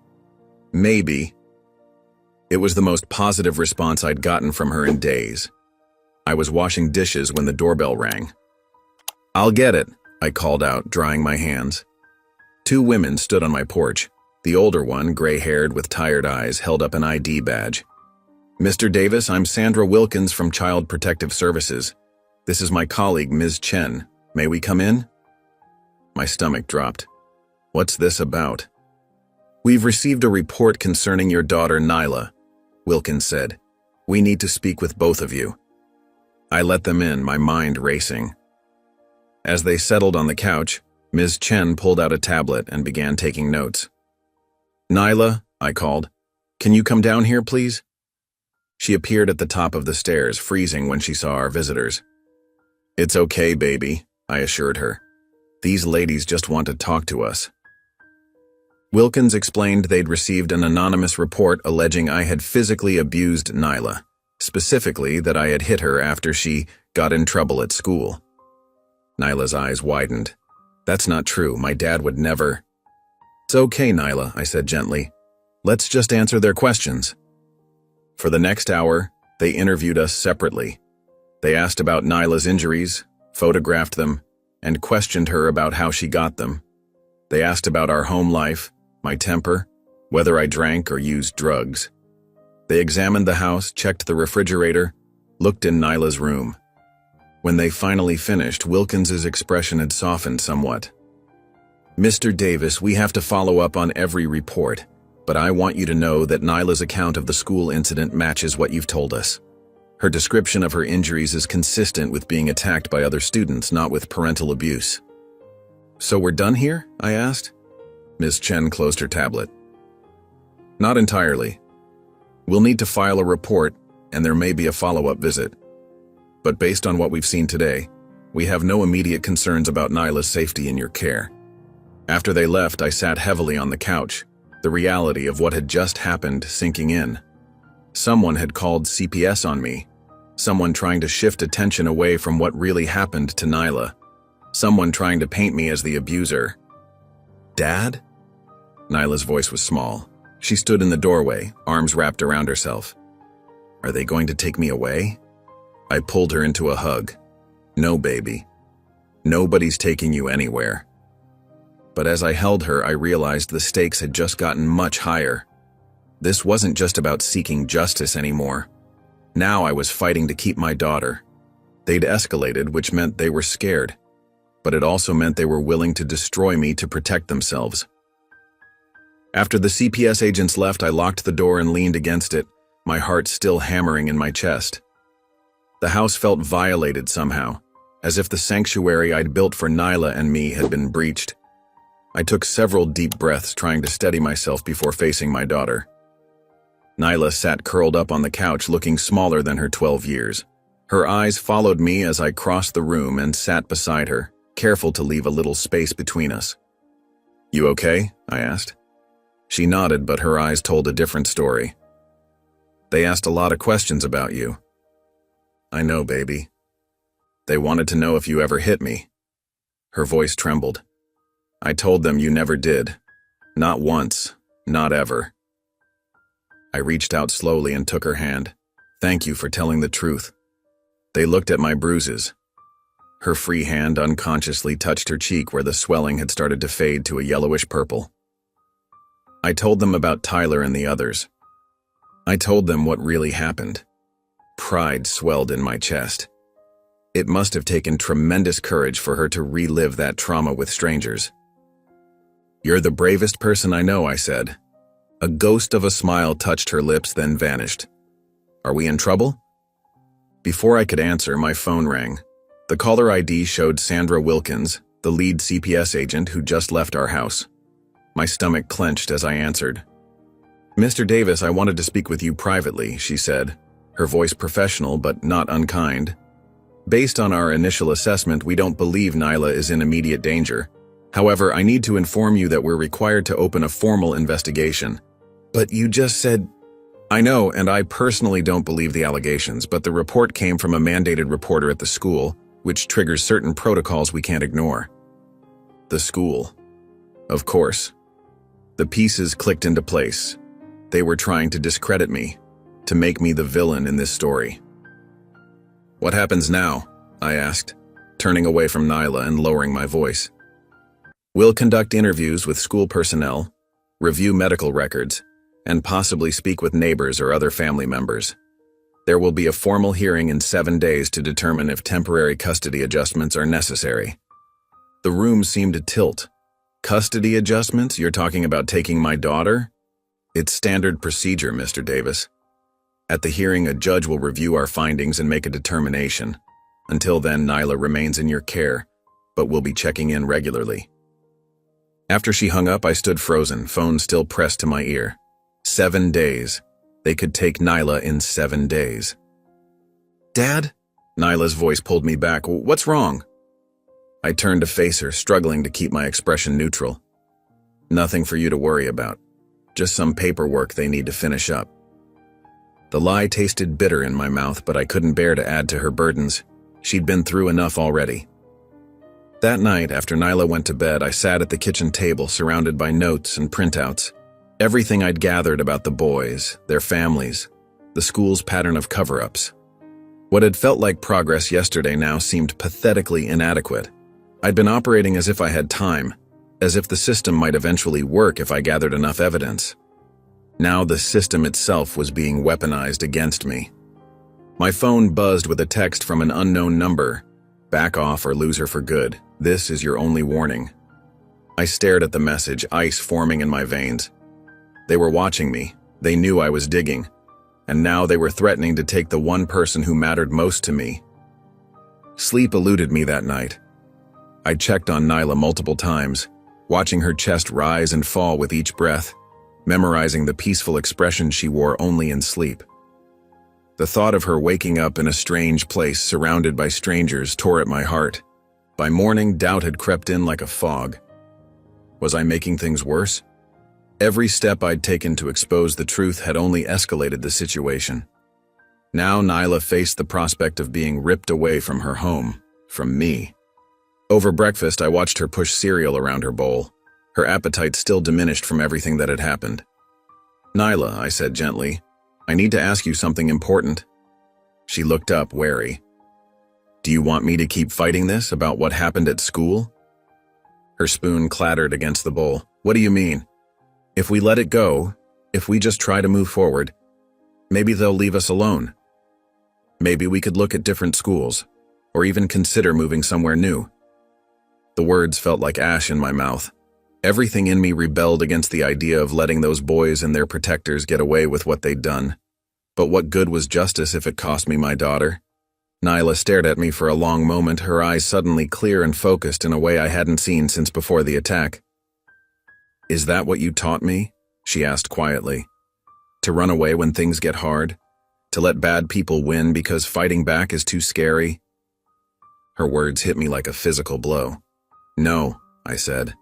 "Maybe." It was the most positive response I'd gotten from her in days. I was washing dishes when the doorbell rang. "I'll get it," I called out, drying my hands. Two women stood on my porch. The older one, gray-haired with tired eyes, held up an ID badge. "Mr. Davis, I'm Sandra Wilkins from Child Protective Services. This is my colleague, Ms. Chen. May we come in?" My stomach dropped. "What's this about?" "We've received a report concerning your daughter, Nyla," Wilkins said. "We need to speak with both of you." I let them in, my mind racing. As they settled on the couch, Ms. Chen pulled out a tablet and began taking notes. "Nyla," I called, "can you come down here, please?" She appeared at the top of the stairs, freezing when she saw our visitors. "It's okay, baby," I assured her. "These ladies just want to talk to us." Wilkins explained they'd received an anonymous report alleging I had physically abused Nyla, specifically that I had hit her after she got in trouble at school. Nyla's eyes widened. "That's not true. My dad would never." "It's okay, Nyla," I said gently. "Let's just answer their questions." For the next hour, they interviewed us separately. They asked about Nyla's injuries, photographed them, and questioned her about how she got them. They asked about our home life, my temper, whether I drank or used drugs. They examined the house, checked the refrigerator, looked in Nyla's room. When they finally finished, Wilkins's expression had softened somewhat. "Mr. Davis, we have to follow up on every report, but I want you to know that Nyla's account of the school incident matches what you've told us. Her description of her injuries is consistent with being attacked by other students, not with parental abuse." "So we're done here?" I asked. Ms. Chen closed her tablet. "Not entirely. We'll need to file a report, and there may be a follow-up visit. But based on what we've seen today, we have no immediate concerns about Nyla's safety in your care." After they left, I sat heavily on the couch, the reality of what had just happened sinking in. Someone had called CPS on me. Someone trying to shift attention away from what really happened to Nyla. Someone trying to paint me as the abuser. "Dad?" Nyla's voice was small. She stood in the doorway, arms wrapped around herself. "Are they going to take me away?" I pulled her into a hug. "No, baby. Nobody's taking you anywhere." But as I held her, I realized the stakes had just gotten much higher. This wasn't just about seeking justice anymore. Now I was fighting to keep my daughter. They'd escalated, which meant they were scared. But it also meant they were willing to destroy me to protect themselves. After the CPS agents left, I locked the door and leaned against it, my heart still hammering in my chest. The house felt violated somehow, as if the sanctuary I'd built for Nyla and me had been breached. I took several deep breaths, trying to steady myself before facing my daughter. Nyla sat curled up on the couch, looking smaller than her 12 years. Her eyes followed me as I crossed the room and sat beside her, careful to leave a little space between us. "You okay?" I asked. She nodded, but her eyes told a different story. "They asked a lot of questions about you." "I know, baby. They wanted to know if you ever hit me." Her voice trembled. "I told them you never did. Not once. Not ever." I reached out slowly and took her hand. "Thank you for telling the truth." They looked at my bruises. Her free hand unconsciously touched her cheek where the swelling had started to fade to a yellowish purple. I told them about Tyler and the others. I told them what really happened. Pride swelled in my chest. It must have taken tremendous courage for her to relive that trauma with strangers. "You're the bravest person I know," I said. A ghost of a smile touched her lips, then vanished. "Are we in trouble?" Before I could answer, my phone rang. The caller ID showed Sandra Wilkins, the lead CPS agent who just left our house. My stomach clenched as I answered. "Mr. Davis, I wanted to speak with you privately," she said, her voice professional but not unkind. Based on our initial assessment, we don't believe Nyla is in immediate danger. However, I need to inform you that we're required to open a formal investigation. But you just said... I know, and I personally don't believe the allegations, but the report came from a mandated reporter at the school, which triggers certain protocols we can't ignore. The school. Of course. The pieces clicked into place. They were trying to discredit me, to make me the villain in this story. What happens now? I asked, turning away from Nyla and lowering my voice. We'll conduct interviews with school personnel, review medical records, and possibly speak with neighbors or other family members. There will be a formal hearing in 7 days to determine if temporary custody adjustments are necessary. The room seemed to tilt. Custody adjustments? You're talking about taking my daughter? It's standard procedure, Mr. Davis. At the hearing, a judge will review our findings and make a determination. Until then, Nyla remains in your care, but we'll be checking in regularly. After she hung up, I stood frozen, phone still pressed to my ear. 7 days. They could take Nyla in 7 days. Dad? Nyla's voice pulled me back. What's wrong? I turned to face her, struggling to keep my expression neutral. Nothing for you to worry about. Just some paperwork they need to finish up. The lie tasted bitter in my mouth, but I couldn't bear to add to her burdens. She'd been through enough already. That night, after Nyla went to bed, I sat at the kitchen table surrounded by notes and printouts. Everything I'd gathered about the boys, their families, the school's pattern of cover-ups. What had felt like progress yesterday now seemed pathetically inadequate. I'd been operating as if I had time, as if the system might eventually work if I gathered enough evidence. Now the system itself was being weaponized against me. My phone buzzed with a text from an unknown number. Back off or lose her for good. This is your only warning. I stared at the message, ice forming in my veins. They were watching me. They knew I was digging. And now they were threatening to take the one person who mattered most to me. Sleep eluded me that night. I checked on Nyla multiple times, watching her chest rise and fall with each breath, memorizing the peaceful expression she wore only in sleep. The thought of her waking up in a strange place surrounded by strangers tore at my heart. By morning, doubt had crept in like a fog. Was I making things worse? Every step I'd taken to expose the truth had only escalated the situation. Now Nyla faced the prospect of being ripped away from her home, from me. Over breakfast, I watched her push cereal around her bowl, her appetite still diminished from everything that had happened. Nyla, I said gently, I need to ask you something important. She looked up, wary. Do you want me to keep fighting this about what happened at school? Her spoon clattered against the bowl. What do you mean? If we let it go, if we just try to move forward, maybe they'll leave us alone. Maybe we could look at different schools, or even consider moving somewhere new. The words felt like ash in my mouth. Everything in me rebelled against the idea of letting those boys and their protectors get away with what they'd done. But what good was justice if it cost me my daughter? Nyla stared at me for a long moment, her eyes suddenly clear and focused in a way I hadn't seen since before the attack. Is that what you taught me? She asked quietly. To run away when things get hard? To let bad people win because fighting back is too scary? Her words hit me like a physical blow. No, I said.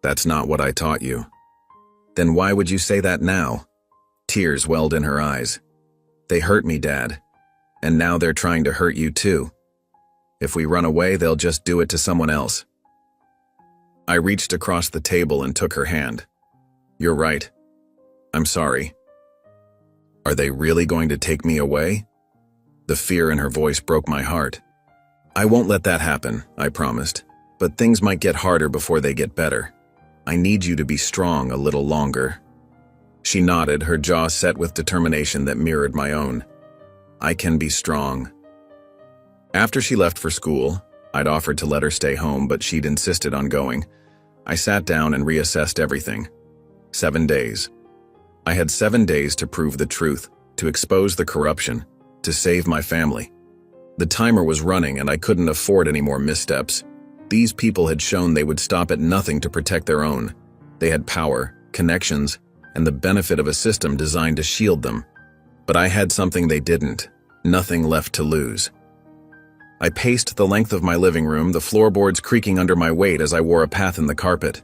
That's not what I taught you. Then why would you say that now? Tears welled in her eyes. They hurt me, Dad. And now they're trying to hurt you too. If we run away, they'll just do it to someone else. I reached across the table and took her hand. You're right. I'm sorry. Are they really going to take me away? The fear in her voice broke my heart. I won't let that happen, I promised. But things might get harder before they get better. I need you to be strong a little longer. She nodded, her jaw set with determination that mirrored my own. I can be strong. After she left for school, I'd offered to let her stay home, but she'd insisted on going. I sat down and reassessed everything. 7 days. I had 7 days to prove the truth, to expose the corruption, to save my family. The timer was running and I couldn't afford any more missteps. These people had shown they would stop at nothing to protect their own. They had power, connections, and the benefit of a system designed to shield them. But I had something they didn't, nothing left to lose. I paced the length of my living room, the floorboards creaking under my weight as I wore a path in the carpet.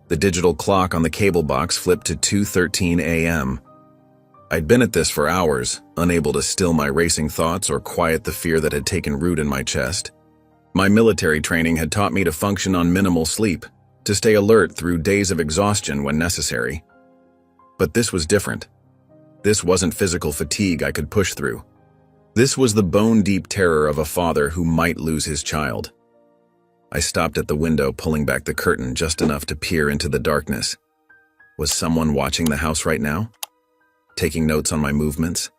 The digital clock on the cable box flipped to 2:13 a.m. I'd been at this for hours, unable to still my racing thoughts or quiet the fear that had taken root in my chest. My military training had taught me to function on minimal sleep, to stay alert through days of exhaustion when necessary. But this was different. This wasn't physical fatigue I could push through. This was the bone-deep terror of a father who might lose his child. I stopped at the window, pulling back the curtain just enough to peer into the darkness. Was someone watching the house right now? Taking notes on my movements?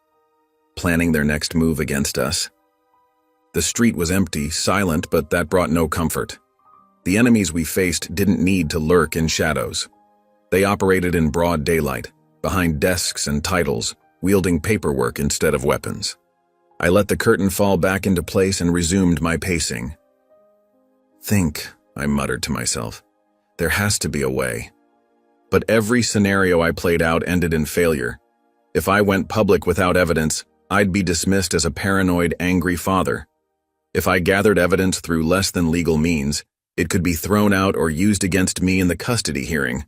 Planning their next move against us? The street was empty, silent, but that brought no comfort. The enemies we faced didn't need to lurk in shadows. They operated in broad daylight, behind desks and titles, wielding paperwork instead of weapons. I let the curtain fall back into place and resumed my pacing. Think, I muttered to myself. There has to be a way. But every scenario I played out ended in failure. If I went public without evidence, I'd be dismissed as a paranoid, angry father. If I gathered evidence through less than legal means, it could be thrown out or used against me in the custody hearing.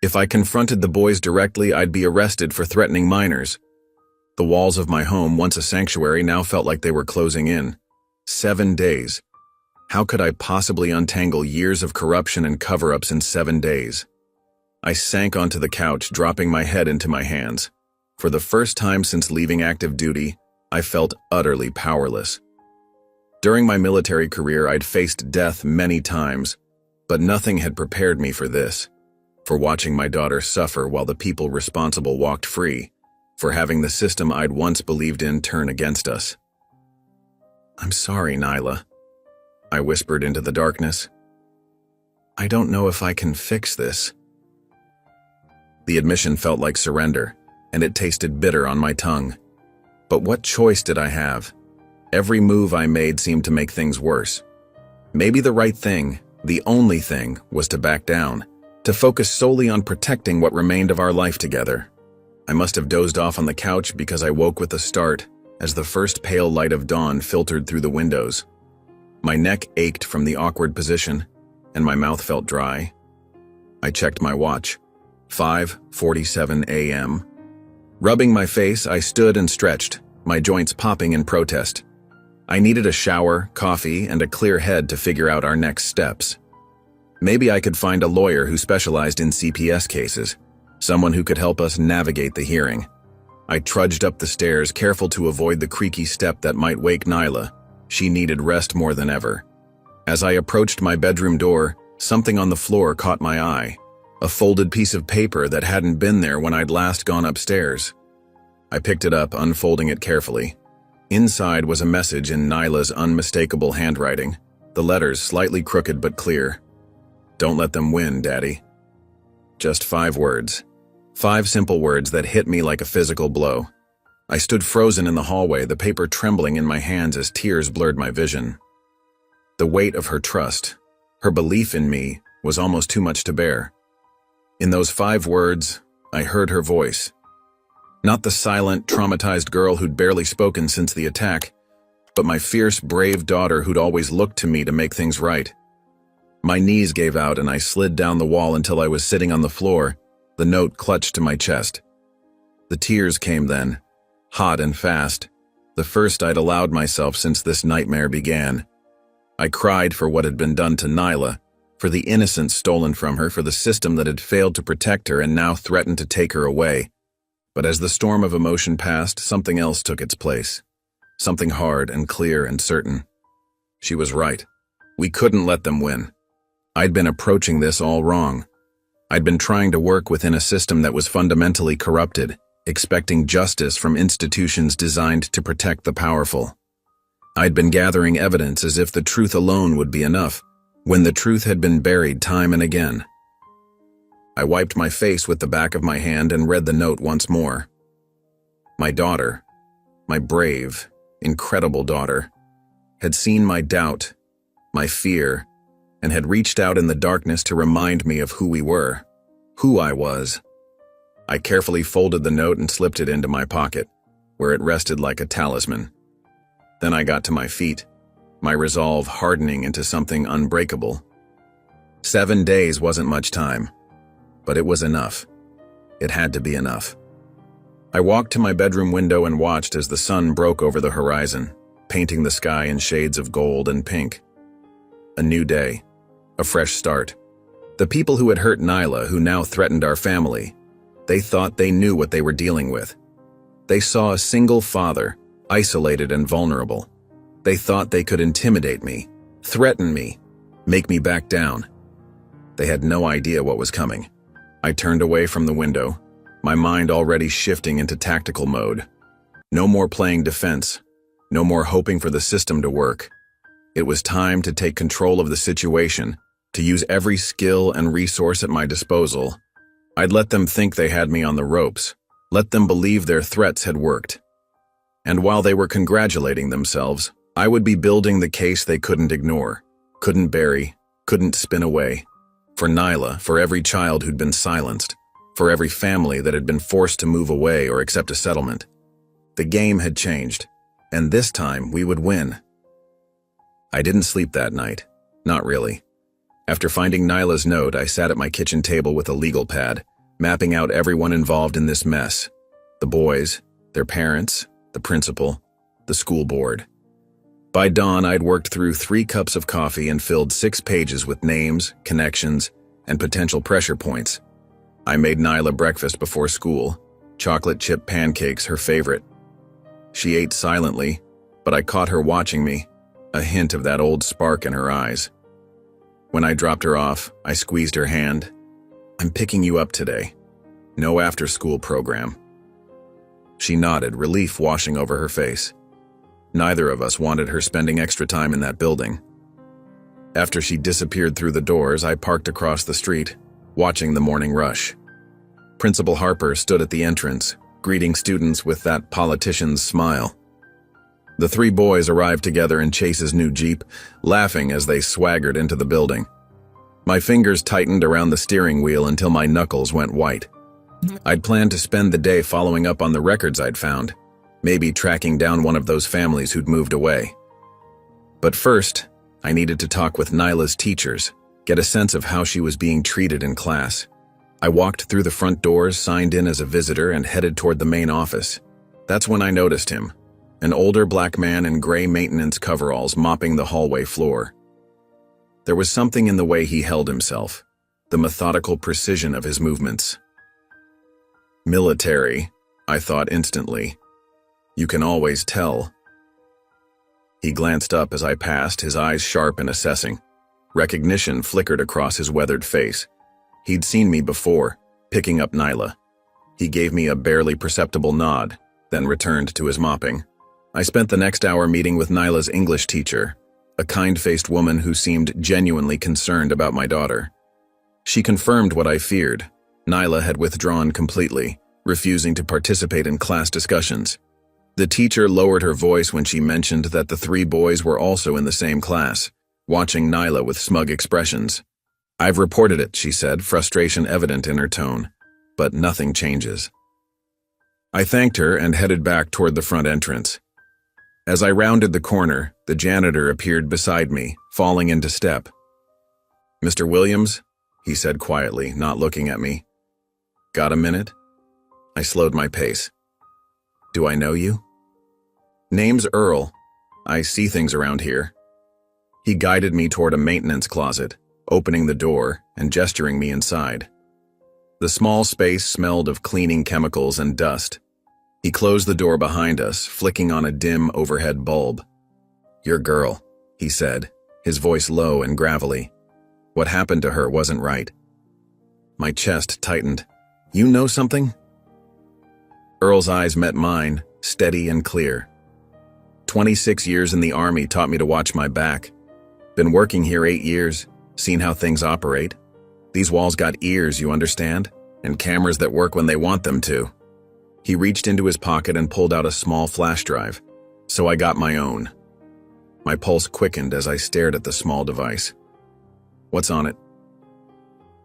If I confronted the boys directly, I'd be arrested for threatening minors. The walls of my home, once a sanctuary, now felt like they were closing in. 7 days. How could I possibly untangle years of corruption and cover-ups in 7 days? I sank onto the couch, dropping my head into my hands. For the first time since leaving active duty, I felt utterly powerless. During my military career, I'd faced death many times, but nothing had prepared me for this, for watching my daughter suffer while the people responsible walked free, for having the system I'd once believed in turn against us. "I'm sorry, Nyla," I whispered into the darkness. "I don't know if I can fix this." The admission felt like surrender, and it tasted bitter on my tongue. But what choice did I have? Every move I made seemed to make things worse. Maybe the right thing, the only thing, was to back down, to focus solely on protecting what remained of our life together. I must have dozed off on the couch because I woke with a start as the first pale light of dawn filtered through the windows. My neck ached from the awkward position, and my mouth felt dry. I checked my watch. 5:47 a.m. Rubbing my face, I stood and stretched, my joints popping in protest. I needed a shower, coffee, and a clear head to figure out our next steps. Maybe I could find a lawyer who specialized in CPS cases, someone who could help us navigate the hearing. I trudged up the stairs, careful to avoid the creaky step that might wake Nyla. She needed rest more than ever. As I approached my bedroom door, something on the floor caught my eye, a folded piece of paper that hadn't been there when I'd last gone upstairs. I picked it up, unfolding it carefully. Inside was a message in Nyla's unmistakable handwriting, the letters slightly crooked but clear. "Don't let them win, Daddy." Just 5 words. 5 simple words that hit me like a physical blow. I stood frozen in the hallway, the paper trembling in my hands as tears blurred my vision. The weight of her trust, her belief in me, was almost too much to bear. In those 5 words, I heard her voice. Not the silent, traumatized girl who'd barely spoken since the attack, but my fierce, brave daughter who'd always looked to me to make things right. My knees gave out and I slid down the wall until I was sitting on the floor, the note clutched to my chest. The tears came then, hot and fast, the first I'd allowed myself since this nightmare began. I cried for what had been done to Nyla, for the innocence stolen from her, for the system that had failed to protect her and now threatened to take her away. But as the storm of emotion passed, something else took its place. Something hard and clear and certain. She was right. We couldn't let them win. I'd been approaching this all wrong. I'd been trying to work within a system that was fundamentally corrupted, expecting justice from institutions designed to protect the powerful. I'd been gathering evidence as if the truth alone would be enough, when the truth had been buried time and again. I wiped my face with the back of my hand and read the note once more. My daughter, my brave, incredible daughter, had seen my doubt, my fear, and had reached out in the darkness to remind me of who we were, who I was. I carefully folded the note and slipped it into my pocket, where it rested like a talisman. Then I got to my feet. my resolve hardening into something unbreakable. 7 days wasn't much time, but it was enough. It had to be enough. I walked to my bedroom window and watched as the sun broke over the horizon, painting the sky in shades of gold and pink. A new day, a fresh start. The people who had hurt Nyla, who now threatened our family, they thought they knew what they were dealing with. They saw a single father, isolated and vulnerable. They thought they could intimidate me, threaten me, make me back down. They had no idea what was coming. I turned away from the window, my mind already shifting into tactical mode. No more playing defense, no more hoping for the system to work. It was time to take control of the situation, to use every skill and resource at my disposal. I'd let them think they had me on the ropes, let them believe their threats had worked. And while they were congratulating themselves, I would be building the case they couldn't ignore, couldn't bury, couldn't spin away. For Nyla, for every child who'd been silenced, for every family that had been forced to move away or accept a settlement. The game had changed, and this time we would win. I didn't sleep that night. Not really. After finding Nyla's note, I sat at my kitchen table with a legal pad, mapping out everyone involved in this mess. The boys, their parents, the principal, the school board. By dawn, I'd worked through 3 cups of coffee and filled 6 pages with names, connections, and potential pressure points. I made Nyla breakfast before school, chocolate chip pancakes, her favorite. She ate silently, but I caught her watching me, a hint of that old spark in her eyes. When I dropped her off, I squeezed her hand. "I'm picking you up today. No after-school program." She nodded, relief washing over her face. Neither of us wanted her spending extra time in that building. After she disappeared through the doors, I parked across the street, watching the morning rush. Principal Harper stood at the entrance, greeting students with that politician's smile. The 3 boys arrived together in Chase's new Jeep, laughing as they swaggered into the building. My fingers tightened around the steering wheel until my knuckles went white. I'd planned to spend the day following up on the records I'd found, maybe tracking down one of those families who'd moved away. But first, I needed to talk with Nyla's teachers, get a sense of how she was being treated in class. I walked through the front doors, signed in as a visitor, and headed toward the main office. That's when I noticed him, an older black man in gray maintenance coveralls mopping the hallway floor. There was something in the way he held himself, the methodical precision of his movements. Military, I thought instantly. You can always tell. He glanced up as I passed, his eyes sharp and assessing. Recognition flickered across his weathered face. He'd seen me before, picking up Nyla. He gave me a barely perceptible nod, then returned to his mopping. I spent the next hour meeting with Nyla's English teacher, a kind-faced woman who seemed genuinely concerned about my daughter. She confirmed what I feared. Nyla had withdrawn completely, refusing to participate in class discussions. The teacher lowered her voice when she mentioned that the 3 boys were also in the same class, watching Nyla with smug expressions. "I've reported it," she said, frustration evident in her tone, but nothing changes. I thanked her and headed back toward the front entrance. As I rounded the corner, the janitor appeared beside me, falling into step. "Mr. Williams?" he said quietly, not looking at me. "Got a minute?" I slowed my pace. "Do I know you?" "Name's Earl. I see things around here." He guided me toward a maintenance closet, opening the door and gesturing me inside. The small space smelled of cleaning chemicals and dust. He closed the door behind us, flicking on a dim overhead bulb. "Your girl," he said, his voice low and gravelly. What happened to her wasn't right. My chest tightened. "You know something?" Earl's eyes met mine, steady and clear. 26 years in the Army taught me to watch my back. Been working here 8 years, seen how things operate. These walls got ears, you understand? And cameras that work when they want them to. He reached into his pocket and pulled out a small flash drive, so I got my own. My pulse quickened as I stared at the small device. "What's on it?"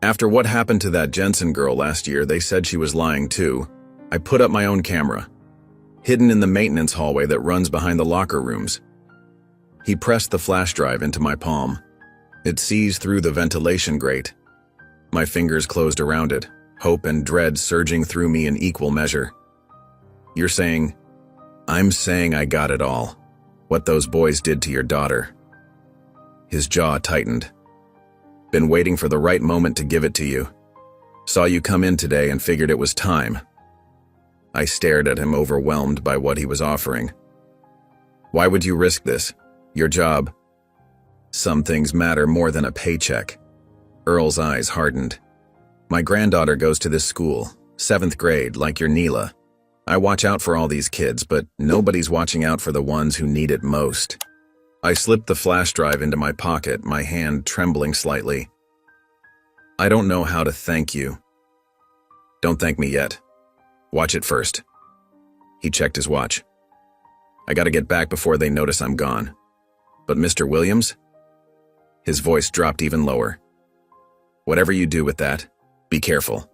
"After what happened to that Jensen girl last year, they said she was lying too. I put up my own camera, hidden in the maintenance hallway that runs behind the locker rooms." He pressed the flash drive into my palm. It seized through the ventilation grate. My fingers closed around it, hope and dread surging through me in equal measure. "You're saying—" "I'm saying I got it all. What those boys did to your daughter." His jaw tightened. "Been waiting for the right moment to give it to you. Saw you come in today and figured it was time." I stared at him, overwhelmed by what he was offering. "Why would you risk this? Your job." "Some things matter more than a paycheck." Earl's eyes hardened. "My granddaughter goes to this school, 7th grade, like your Neela. I watch out for all these kids, but nobody's watching out for the ones who need it most." I slipped the flash drive into my pocket, my hand trembling slightly. "I don't know how to thank you." "Don't thank me yet. Watch it first." He checked his watch. "I gotta get back before they notice I'm gone." "But Mr. Williams?" His voice dropped even lower. "Whatever you do with that, be careful.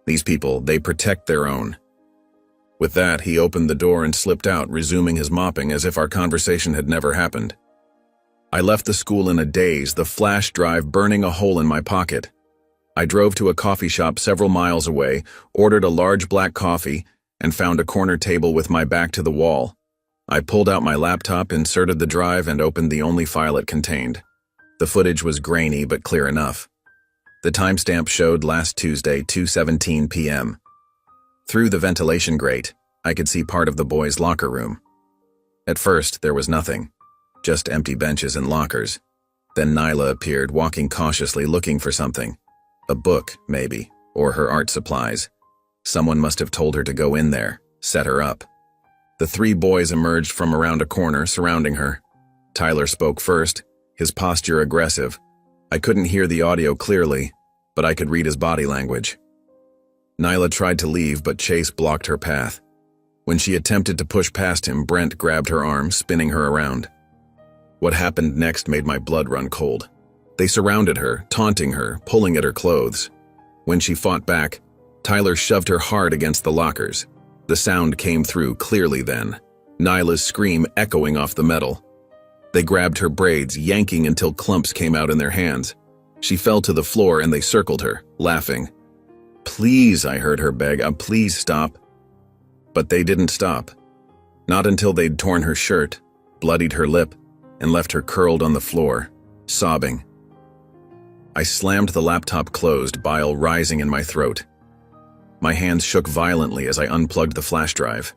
These people, they protect their own." With that, he opened the door and slipped out, resuming his mopping as if our conversation had never happened. I left the school in a daze, the flash drive burning a hole in my pocket. I drove to a coffee shop several miles away, ordered a large black coffee, and found a corner table with my back to the wall. I pulled out my laptop, inserted the drive, and opened the only file it contained. The footage was grainy but clear enough. The timestamp showed last Tuesday, 2:17 p.m. Through the ventilation grate, I could see part of the boys' locker room. At first, there was nothing, just empty benches and lockers. Then Nyla appeared, walking cautiously, looking for something. A book, maybe, or her art supplies. Someone must have told her to go in there, set her up. The 3 boys emerged from around a corner, surrounding her. Tyler spoke first, his posture aggressive. I couldn't hear the audio clearly, but I could read his body language. Nyla tried to leave, but Chase blocked her path. When she attempted to push past him, Brent grabbed her arm, spinning her around. What happened next made my blood run cold. They surrounded her, taunting her, pulling at her clothes. When she fought back, Tyler shoved her hard against the lockers. The sound came through clearly then, Nyla's scream echoing off the metal. They grabbed her braids, yanking until clumps came out in their hands. She fell to the floor and they circled her, laughing. "Please," I heard her beg, "please stop." But they didn't stop. Not until they'd torn her shirt, bloodied her lip, and left her curled on the floor, sobbing. I slammed the laptop closed, bile rising in my throat. My hands shook violently as I unplugged the flash drive.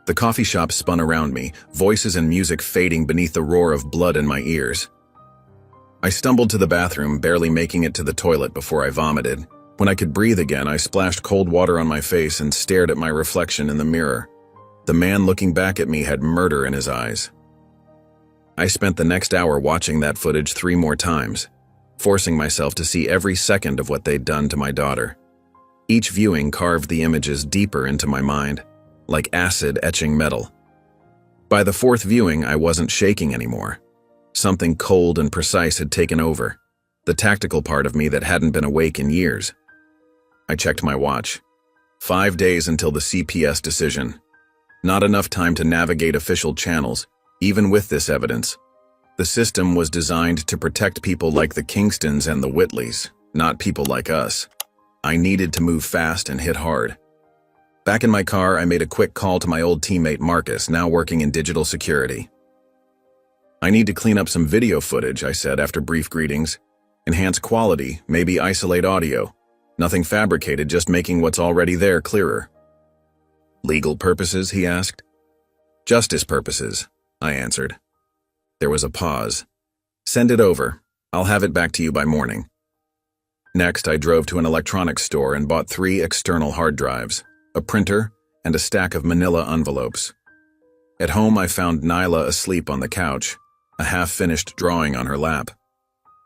The coffee shop spun around me, voices and music fading beneath the roar of blood in my ears. I stumbled to the bathroom, barely making it to the toilet before I vomited. When I could breathe again, I splashed cold water on my face and stared at my reflection in the mirror. The man looking back at me had murder in his eyes. I spent the next hour watching that footage 3 more times, forcing myself to see every second of what they'd done to my daughter. Each viewing carved the images deeper into my mind, like acid etching metal. By the 4th viewing, I wasn't shaking anymore. Something cold and precise had taken over, the tactical part of me that hadn't been awake in years. I checked my watch. 5 days until the CPS decision. Not enough time to navigate official channels, even with this evidence. The system was designed to protect people like the Kingstons and the Whitleys, not people like us. I needed to move fast and hit hard. Back in my car, I made a quick call to my old teammate Marcus, now working in digital security. "I need to clean up some video footage," I said after brief greetings. "Enhance quality, maybe isolate audio. Nothing fabricated, just making what's already there clearer." "Legal purposes?" he asked. "Justice purposes," I answered. There was a pause. "Send it over. I'll have it back to you by morning." Next, I drove to an electronics store and bought 3 external hard drives, a printer, and a stack of manila envelopes. At home, I found Nyla asleep on the couch, a half-finished drawing on her lap.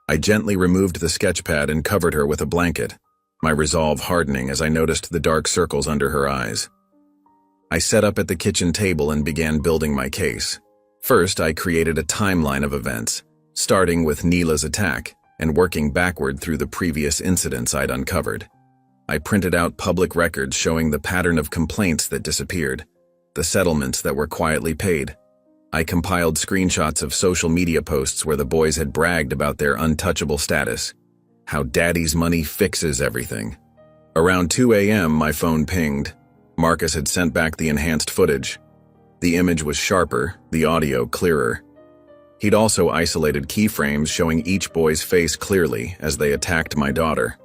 I gently removed the sketch pad and covered her with a blanket, my resolve hardening as I noticed the dark circles under her eyes. I sat up at the kitchen table and began building my case. First, I created a timeline of events, starting with Neela's attack and working backward through the previous incidents I'd uncovered. I printed out public records showing the pattern of complaints that disappeared, the settlements that were quietly paid, I compiled screenshots of social media posts where the boys had bragged about their untouchable status, how daddy's money fixes everything. Around 2 a.m., my phone pinged. Marcus had sent back the enhanced footage. The image was sharper, the audio clearer. He'd also isolated keyframes showing each boy's face clearly as they attacked my daughter.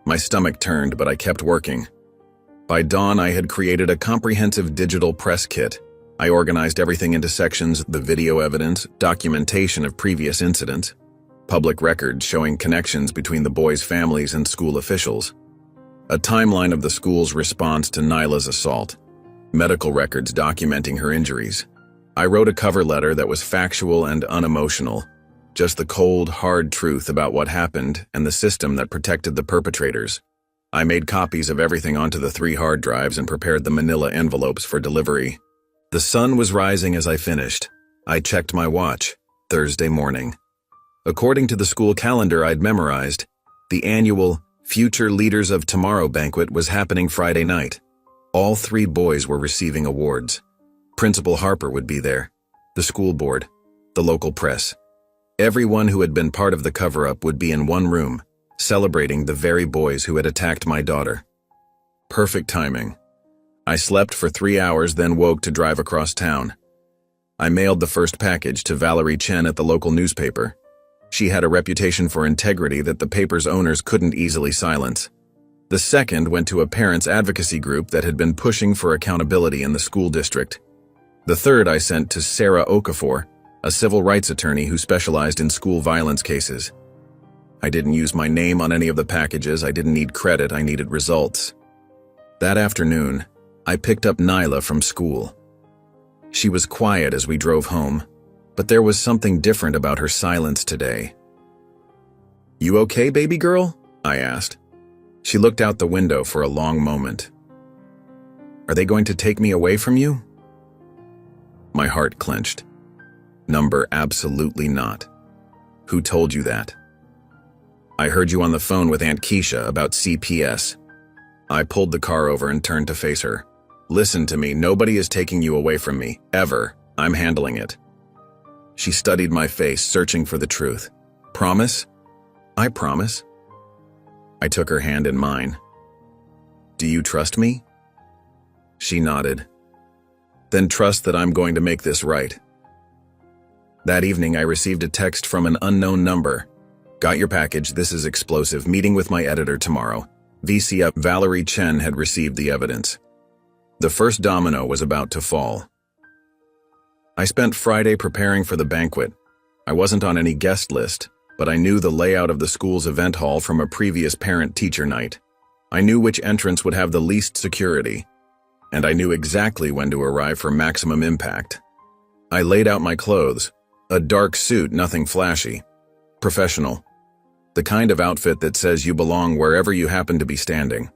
My stomach turned, but I kept working. By dawn, I had created a comprehensive digital press kit. I organized everything into sections: the video evidence, documentation of previous incidents, public records showing connections between the boys' families and school officials, a timeline of the school's response to Nyla's assault, medical records documenting her injuries. I wrote a cover letter that was factual and unemotional, just the cold, hard truth about what happened and the system that protected the perpetrators. I made copies of everything onto the 3 hard drives and prepared the manila envelopes for delivery. The sun was rising as I finished. I checked my watch. Thursday morning. According to the school calendar I'd memorized, the annual Future Leaders of Tomorrow banquet was happening Friday night. All 3 boys were receiving awards. Principal Harper would be there, the school board, the local press. Everyone who had been part of the cover-up would be in one room, celebrating the very boys who had attacked my daughter. Perfect timing. I slept for 3 hours, then woke to drive across town. I mailed the first package to Valerie Chen at the local newspaper. She had a reputation for integrity that the paper's owners couldn't easily silence. The second went to a parents' advocacy group that had been pushing for accountability in the school district. The third I sent to Sarah Okafor, a civil rights attorney who specialized in school violence cases. I didn't use my name on any of the packages. I didn't need credit, I needed results. That afternoon, I picked up Nyla from school. She was quiet as we drove home, but there was something different about her silence today. "You okay, baby girl?" I asked. She looked out the window for a long moment. "Are they going to take me away from you?" My heart clenched. Number absolutely not. Who told you that? I heard you on the phone with Aunt Keisha about CPS. I pulled the car over and turned to face her. Listen to me, nobody is taking you away from me, ever. I'm handling it. She studied my face, searching for the truth. Promise? I promise. I took her hand in mine. Do you trust me? She nodded. Then trust that I'm going to make this right. That evening, I received a text from an unknown number. Got your package, this is explosive, meeting with my editor tomorrow. VC up, Valerie Chen had received the evidence. The first domino was about to fall. I spent Friday preparing for the banquet. I wasn't on any guest list, but I knew the layout of the school's event hall from a previous parent-teacher night. I knew which entrance would have the least security, and I knew exactly when to arrive for maximum impact. I laid out my clothes, a dark suit, nothing flashy. Professional. The kind of outfit that says you belong wherever you happen to be standing.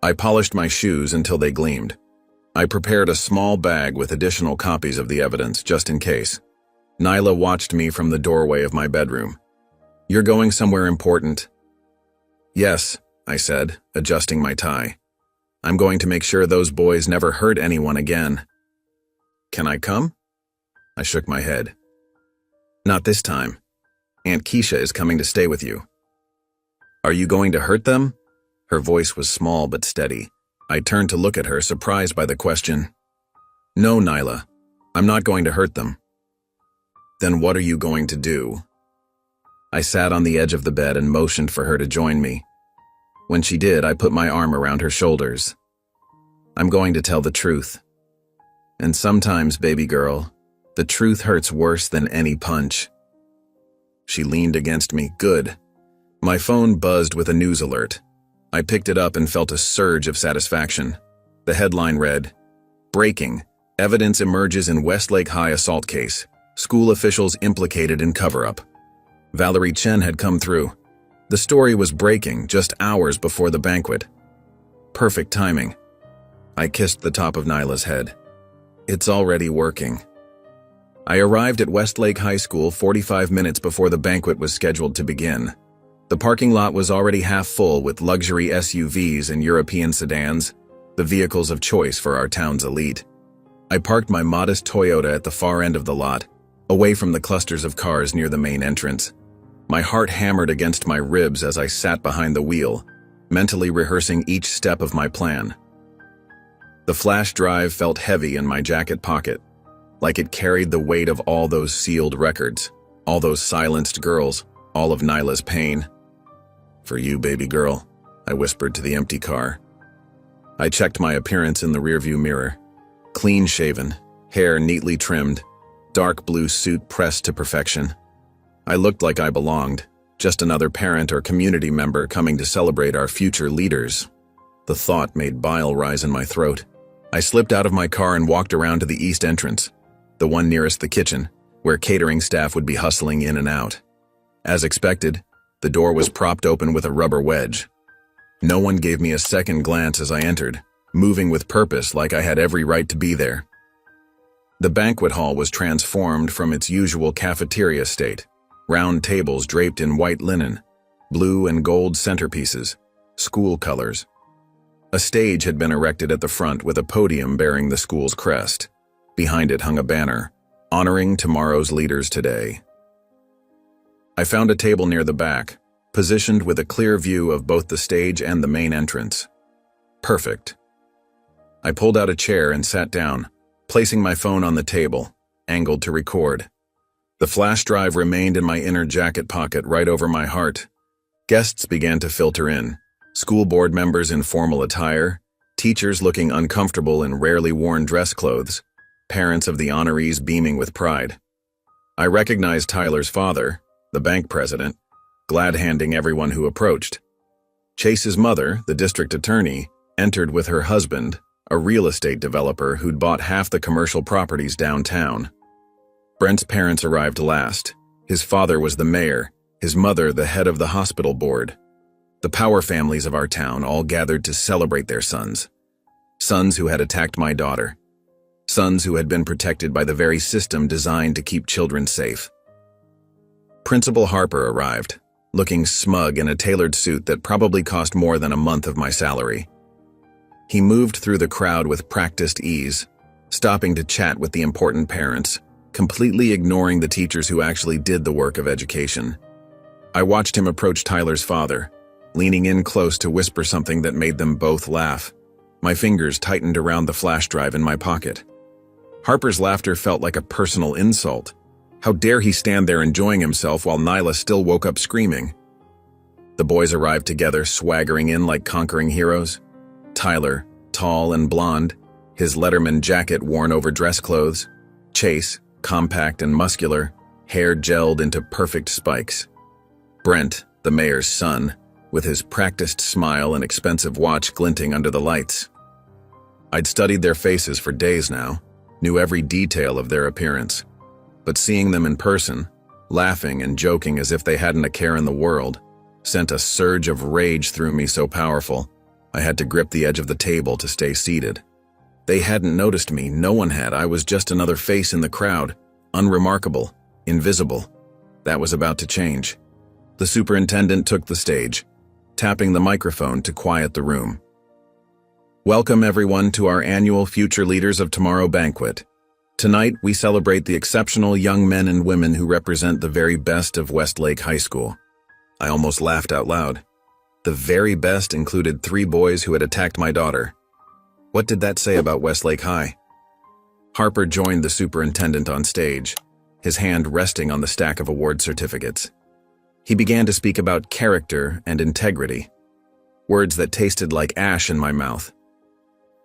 I polished my shoes until they gleamed. I prepared a small bag with additional copies of the evidence, just in case. Nyla watched me from the doorway of my bedroom. You're going somewhere important? Yes, I said, adjusting my tie. I'm going to make sure those boys never hurt anyone again. Can I come? I shook my head. Not this time. Aunt Keisha is coming to stay with you. Are you going to hurt them? Her voice was small but steady. I turned to look at her, surprised by the question. No, Nyla. I'm not going to hurt them. Then what are you going to do? I sat on the edge of the bed and motioned for her to join me. When she did, I put my arm around her shoulders. I'm going to tell the truth. And sometimes, baby girl, the truth hurts worse than any punch. She leaned against me. Good. My phone buzzed with a news alert. I picked it up and felt a surge of satisfaction. The headline read, Breaking. Evidence emerges in Westlake High assault case. School officials implicated in cover-up. Valerie Chen had come through. The story was breaking just hours before the banquet. Perfect timing. I kissed the top of Nyla's head. It's already working. I arrived at Westlake High School 45 minutes before the banquet was scheduled to begin. The parking lot was already half full with luxury SUVs and European sedans, the vehicles of choice for our town's elite. I parked my modest Toyota at the far end of the lot, away from the clusters of cars near the main entrance. My heart hammered against my ribs as I sat behind the wheel, mentally rehearsing each step of my plan. The flash drive felt heavy in my jacket pocket, like it carried the weight of all those sealed records, all those silenced girls, all of Nyla's pain. "For you, baby girl," I whispered to the empty car. I checked my appearance in the rearview mirror. Clean-shaven, hair neatly trimmed, dark blue suit pressed to perfection. I looked like I belonged, just another parent or community member coming to celebrate our future leaders. The thought made bile rise in my throat. I slipped out of my car and walked around to the east entrance, the one nearest the kitchen, where catering staff would be hustling in and out. As expected, the door was propped open with a rubber wedge. No one gave me a second glance as I entered, moving with purpose like I had every right to be there. The banquet hall was transformed from its usual cafeteria state, round tables draped in white linen, blue and gold centerpieces, school colors. A stage had been erected at the front with a podium bearing the school's crest. Behind it hung a banner, honoring tomorrow's leaders today. I found a table near the back, positioned with a clear view of both the stage and the main entrance. Perfect. I pulled out a chair and sat down, placing my phone on the table, angled to record. The flash drive remained in my inner jacket pocket right over my heart. Guests began to filter in. School board members in formal attire, teachers looking uncomfortable in rarely worn dress clothes, parents of the honorees beaming with pride. I recognized Tyler's father, the bank president, glad-handing everyone who approached. Chase's mother, the district attorney, entered with her husband, a real estate developer who'd bought half the commercial properties downtown. Brent's parents arrived last. His father was the mayor, his mother the head of the hospital board. The power families of our town all gathered to celebrate their sons. Sons who had attacked my daughter. Sons who had been protected by the very system designed to keep children safe. Principal Harper arrived, looking smug in a tailored suit that probably cost more than a month of my salary. He moved through the crowd with practiced ease, stopping to chat with the important parents, completely ignoring the teachers who actually did the work of education. I watched him approach Tyler's father, leaning in close to whisper something that made them both laugh. My fingers tightened around the flash drive in my pocket. Harper's laughter felt like a personal insult. How dare he stand there enjoying himself while Nyla still woke up screaming? The boys arrived together, swaggering in like conquering heroes. Tyler, tall and blonde, his Letterman jacket worn over dress clothes. Chase, compact and muscular, hair gelled into perfect spikes. Brent, the mayor's son, with his practiced smile and expensive watch glinting under the lights. I'd studied their faces for days now, knew every detail of their appearance. But seeing them in person, laughing and joking as if they hadn't a care in the world, sent a surge of rage through me so powerful, I had to grip the edge of the table to stay seated. They hadn't noticed me, no one had. I was just another face in the crowd, unremarkable, invisible. That was about to change. The superintendent took the stage, tapping the microphone to quiet the room. Welcome everyone to our annual Future Leaders of Tomorrow banquet. Tonight, we celebrate the exceptional young men and women who represent the very best of Westlake High School. I almost laughed out loud. The very best included 3 boys who had attacked my daughter. What did that say about Westlake High? Harper joined the superintendent on stage, his hand resting on the stack of award certificates. He began to speak about character and integrity, words that tasted like ash in my mouth.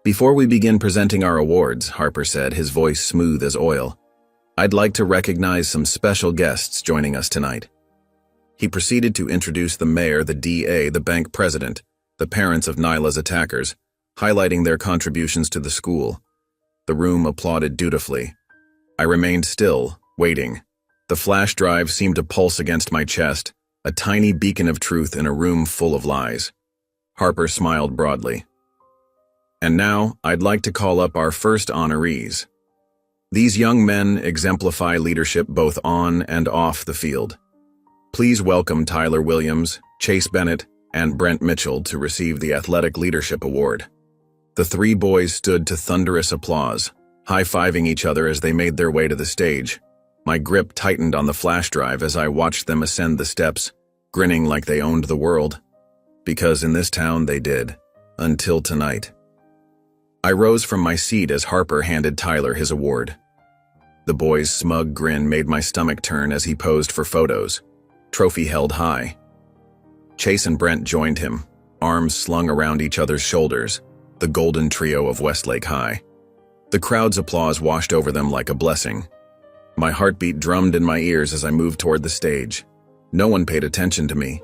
Before we begin presenting our awards, Harper said, his voice smooth as oil, I'd like to recognize some special guests joining us tonight. He proceeded to introduce the mayor, the DA, the bank president, the parents of Nyla's attackers, highlighting their contributions to the school. The room applauded dutifully. I remained still, waiting. The flash drive seemed to pulse against my chest, a tiny beacon of truth in a room full of lies. Harper smiled broadly. And now, I'd like to call up our first honorees. These young men exemplify leadership both on and off the field. Please welcome Tyler Williams, Chase Bennett, and Brent Mitchell to receive the Athletic Leadership Award. The 3 boys stood to thunderous applause, high-fiving each other as they made their way to the stage. My grip tightened on the flash drive as I watched them ascend the steps, grinning like they owned the world. Because in this town they did. Until tonight. I rose from my seat as Harper handed Tyler his award. The boy's smug grin made my stomach turn as he posed for photos, trophy held high. Chase and Brent joined him, arms slung around each other's shoulders, the golden trio of Westlake High. The crowd's applause washed over them like a blessing. My heartbeat drummed in my ears as I moved toward the stage. No one paid attention to me.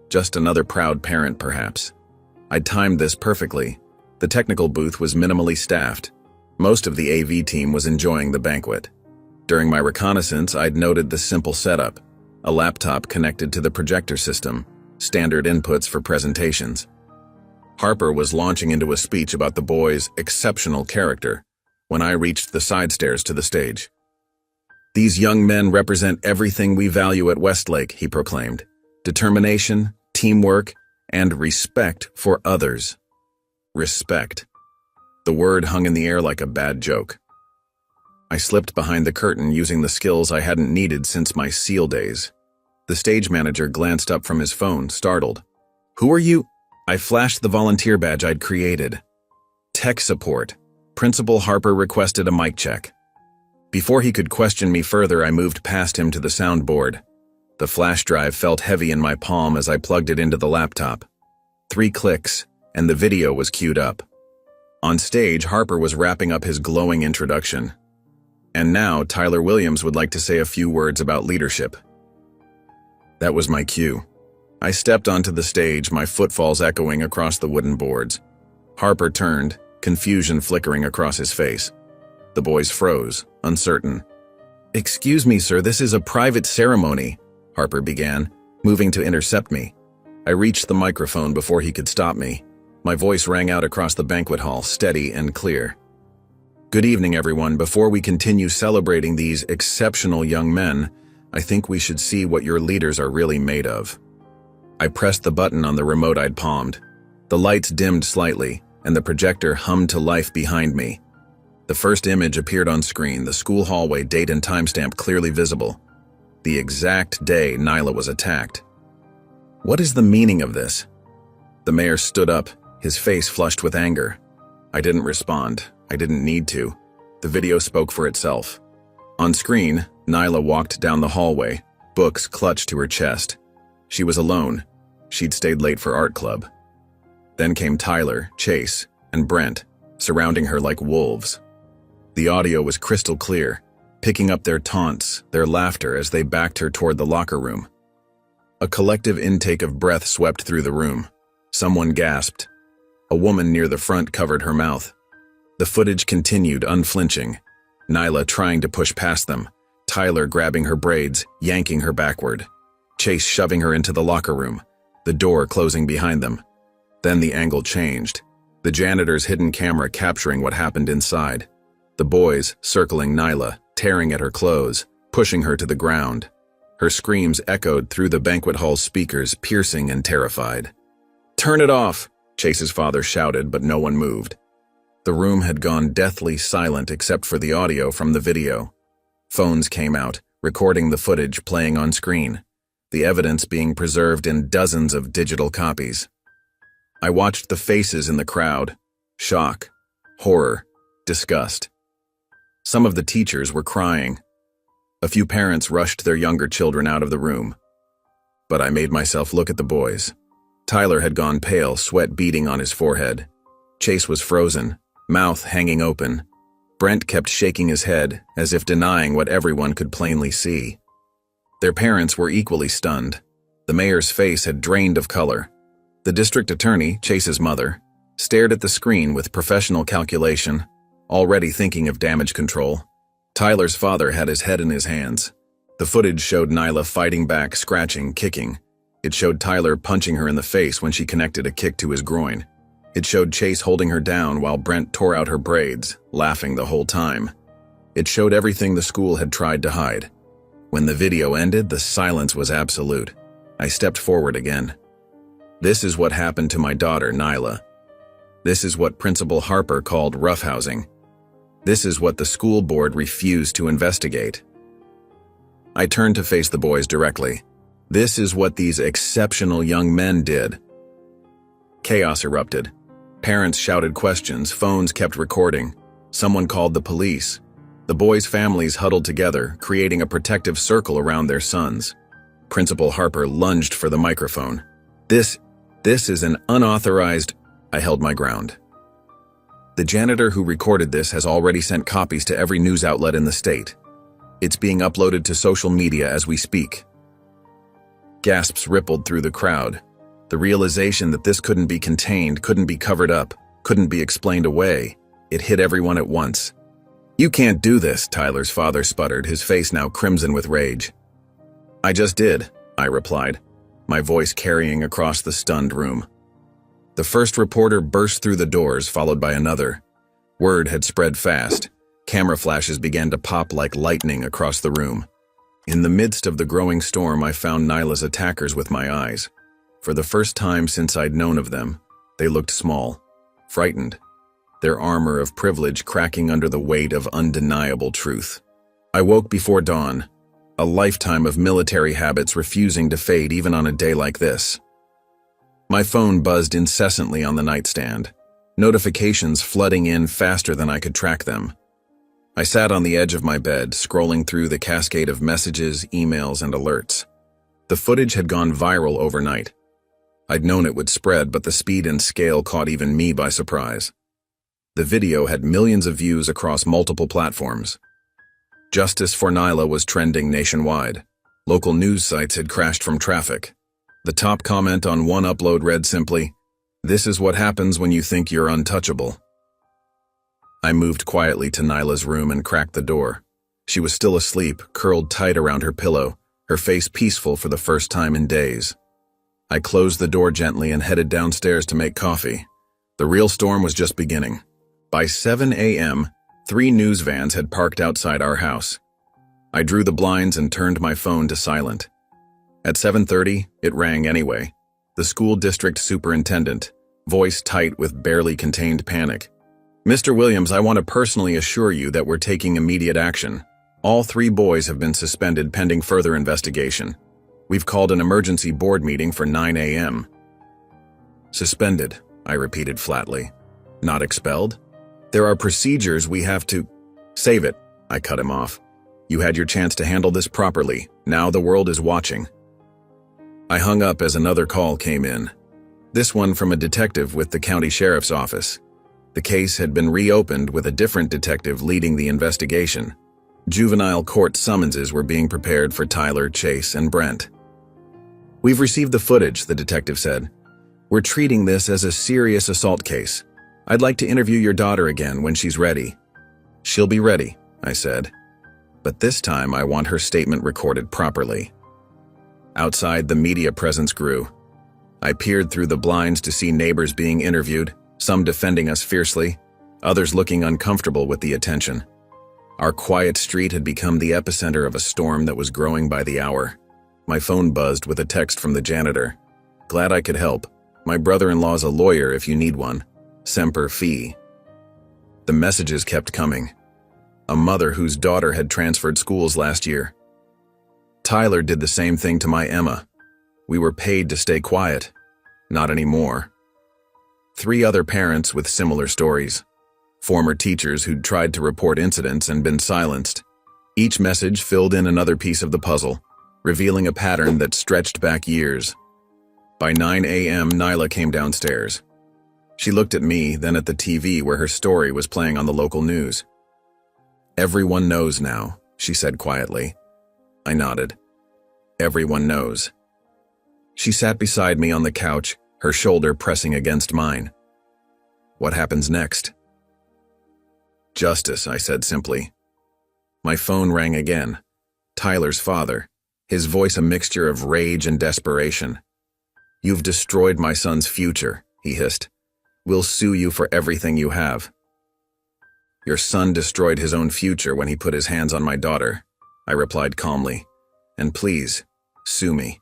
Just another proud parent, perhaps. I'd timed this perfectly. The technical booth was minimally staffed. Most of the AV team was enjoying the banquet. During my reconnaissance, I'd noted the simple setup: a laptop connected to the projector system, standard inputs for presentations. Harper was launching into a speech about the boys' exceptional character when I reached the side stairs to the stage. "These young men represent everything we value at Westlake," he proclaimed. "Determination, teamwork, and respect for others." Respect. The word hung in the air like a bad joke. I slipped behind the curtain using the skills I hadn't needed since my SEAL days. The stage manager glanced up from his phone, startled. "Who are you?" I flashed the volunteer badge I'd created. "Tech support. Principal Harper requested a mic check." Before he could question me further, I moved past him to the soundboard. The flash drive felt heavy in my palm as I plugged it into the laptop. 3 clicks, and the video was queued up. On stage, Harper was wrapping up his glowing introduction. And now, Tyler Williams would like to say a few words about leadership. That was my cue. I stepped onto the stage, my footfalls echoing across the wooden boards. Harper turned, confusion flickering across his face. The boys froze, uncertain. "Excuse me, sir, this is a private ceremony," Harper began, moving to intercept me. I reached the microphone before he could stop me. My voice rang out across the banquet hall, steady and clear. "Good evening, everyone. Before we continue celebrating these exceptional young men, I think we should see what your leaders are really made of." I pressed the button on the remote I'd palmed. The lights dimmed slightly, and the projector hummed to life behind me. The first image appeared on screen, the school hallway, date and timestamp clearly visible. The exact day Nyla was attacked. "What is the meaning of this?" The mayor stood up, his face flushed with anger. I didn't respond. I didn't need to. The video spoke for itself. On screen, Nyla walked down the hallway, books clutched to her chest. She was alone. She'd stayed late for art club. Then came Tyler, Chase, and Brent, surrounding her like wolves. The audio was crystal clear, picking up their taunts, their laughter as they backed her toward the locker room. A collective intake of breath swept through the room. Someone gasped. A woman near the front covered her mouth. The footage continued, unflinching. Nyla trying to push past them, Tyler grabbing her braids, yanking her backward. Chase shoving her into the locker room, the door closing behind them. Then the angle changed, the janitor's hidden camera capturing what happened inside. The boys circling Nyla, tearing at her clothes, pushing her to the ground. Her screams echoed through the banquet hall's speakers, piercing and terrified. "Turn it off!" Chase's father shouted, but no one moved. The room had gone deathly silent except for the audio from the video. Phones came out, recording the footage playing on screen, the evidence being preserved in dozens of digital copies. I watched the faces in the crowd: shock, horror, disgust. Some of the teachers were crying. A few parents rushed their younger children out of the room. But I made myself look at the boys. Tyler had gone pale, sweat beading on his forehead. Chase was frozen, mouth hanging open. Brent kept shaking his head, as if denying what everyone could plainly see. Their parents were equally stunned. The mayor's face had drained of color. The district attorney, Chase's mother, stared at the screen with professional calculation, already thinking of damage control. Tyler's father had his head in his hands. The footage showed Nyla fighting back, scratching, kicking. It showed Tyler punching her in the face when she connected a kick to his groin. It showed Chase holding her down while Brent tore out her braids, laughing the whole time. It showed everything the school had tried to hide. When the video ended, the silence was absolute. I stepped forward again. This is what happened to my daughter, Nyla. This is what Principal Harper called roughhousing. This is what the school board refused to investigate. I turned to face the boys directly. This is what these exceptional young men did. Chaos erupted. Parents shouted questions, phones kept recording. Someone called the police. The boys' families huddled together, creating a protective circle around their sons. Principal Harper lunged for the microphone. This is an unauthorized... I held my ground. The janitor who recorded this has already sent copies to every news outlet in the state. It's being uploaded to social media as we speak. Gasps rippled through the crowd. The realization that this couldn't be contained, couldn't be covered up, couldn't be explained away. It hit everyone at once. "You can't do this," Tyler's father sputtered, his face now crimson with rage. "I just did," I replied, my voice carrying across the stunned room. The first reporter burst through the doors, followed by another. Word had spread fast. Camera flashes began to pop like lightning across the room. In the midst of the growing storm, I found Nyla's attackers with my eyes. For the first time since I'd known of them, they looked small, frightened, their armor of privilege cracking under the weight of undeniable truth. I woke before dawn, a lifetime of military habits refusing to fade even on a day like this. My phone buzzed incessantly on the nightstand, notifications flooding in faster than I could track them. I sat on the edge of my bed, scrolling through the cascade of messages, emails, and alerts. The footage had gone viral overnight. I'd known it would spread, but the speed and scale caught even me by surprise. The video had millions of views across multiple platforms. Justice for Nyla was trending nationwide. Local news sites had crashed from traffic. The top comment on one upload read simply, "This is what happens when you think you're untouchable." I moved quietly to Nyla's room and cracked the door. She was still asleep, curled tight around her pillow, her face peaceful for the first time in days. I closed the door gently and headed downstairs to make coffee. The real storm was just beginning. By 7 a.m., 3 news vans had parked outside our house. I drew the blinds and turned my phone to silent. At 7:30, it rang anyway. The school district superintendent, voice tight with barely contained panic. "Mr. Williams, I want to personally assure you that we're taking immediate action. All 3 boys have been suspended pending further investigation. We've called an emergency board meeting for 9 a.m. "Suspended," I repeated flatly. "Not expelled? There are procedures we have to—" "Save it," I cut him off. "You had your chance to handle this properly. Now the world is watching." I hung up as another call came in. This one from a detective with the county sheriff's office. The case had been reopened with a different detective leading the investigation. Juvenile court summonses were being prepared for Tyler, Chase, and Brent. "We've received the footage," the detective said. "We're treating this as a serious assault case. I'd like to interview your daughter again when she's ready." "She'll be ready," I said. "But this time I want her statement recorded properly." Outside, the media presence grew. I peered through the blinds to see neighbors being interviewed, some defending us fiercely, others looking uncomfortable with the attention. Our quiet street had become the epicenter of a storm that was growing by the hour. My phone buzzed with a text from the janitor. "Glad I could help. My brother-in-law's a lawyer if you need one. Semper Fi." The messages kept coming. A mother whose daughter had transferred schools last year. Tyler did the same thing to my Emma. We were paid to stay quiet. Not anymore. 3 other parents with similar stories. Former teachers who'd tried to report incidents and been silenced. Each message filled in another piece of the puzzle, revealing a pattern that stretched back years. By 9 a.m., Nyla came downstairs. She looked at me, then at the TV where her story was playing on the local news. "Everyone knows now," she said quietly. I nodded. "Everyone knows." She sat beside me on the couch, her shoulder pressing against mine. "What happens next?" "Justice," I said simply. My phone rang again. Tyler's father, his voice a mixture of rage and desperation. "You've destroyed my son's future," he hissed. "We'll sue you for everything you have." "Your son destroyed his own future when he put his hands on my daughter," I replied calmly. "And please, sue me.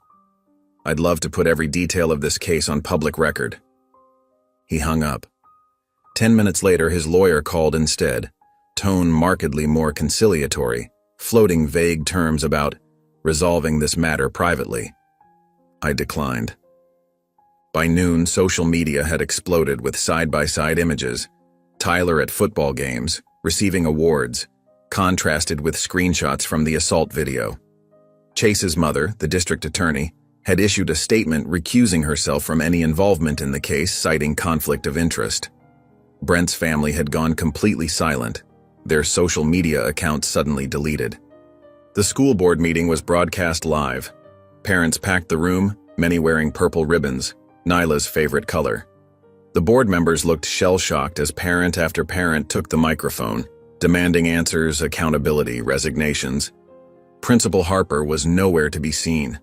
I'd love to put every detail of this case on public record." He hung up. 10 minutes later, his lawyer called instead, tone markedly more conciliatory, floating vague terms about resolving this matter privately. I declined. By noon, social media had exploded with side-by-side images. Tyler at football games, receiving awards, contrasted with screenshots from the assault video. Chase's mother, the district attorney, had issued a statement recusing herself from any involvement in the case, citing conflict of interest. Brent's family had gone completely silent, their social media accounts suddenly deleted. The school board meeting was broadcast live. Parents packed the room, many wearing purple ribbons, Nyla's favorite color. The board members looked shell-shocked as parent after parent took the microphone, demanding answers, accountability, resignations. Principal Harper was nowhere to be seen.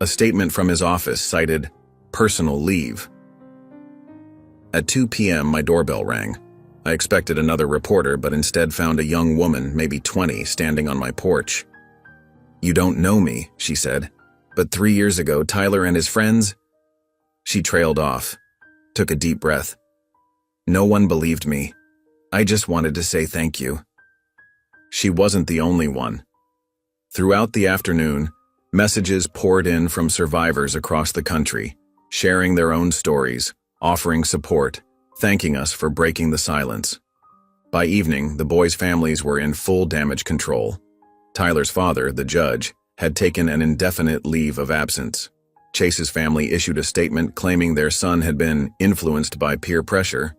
A statement from his office cited personal leave. At 2 p.m., my doorbell rang. I expected another reporter, but instead found a young woman, maybe 20, standing on my porch. "You don't know me," she said, "but 3 years ago, Tyler and his friends—" She trailed off, took a deep breath. "No one believed me. I just wanted to say thank you." She wasn't the only one. Throughout the afternoon, messages poured in from survivors across the country, sharing their own stories, offering support, thanking us for breaking the silence. By evening, the boys' families were in full damage control. Tyler's father, the judge, had taken an indefinite leave of absence. Chase's family issued a statement claiming their son had been influenced by peer pressure,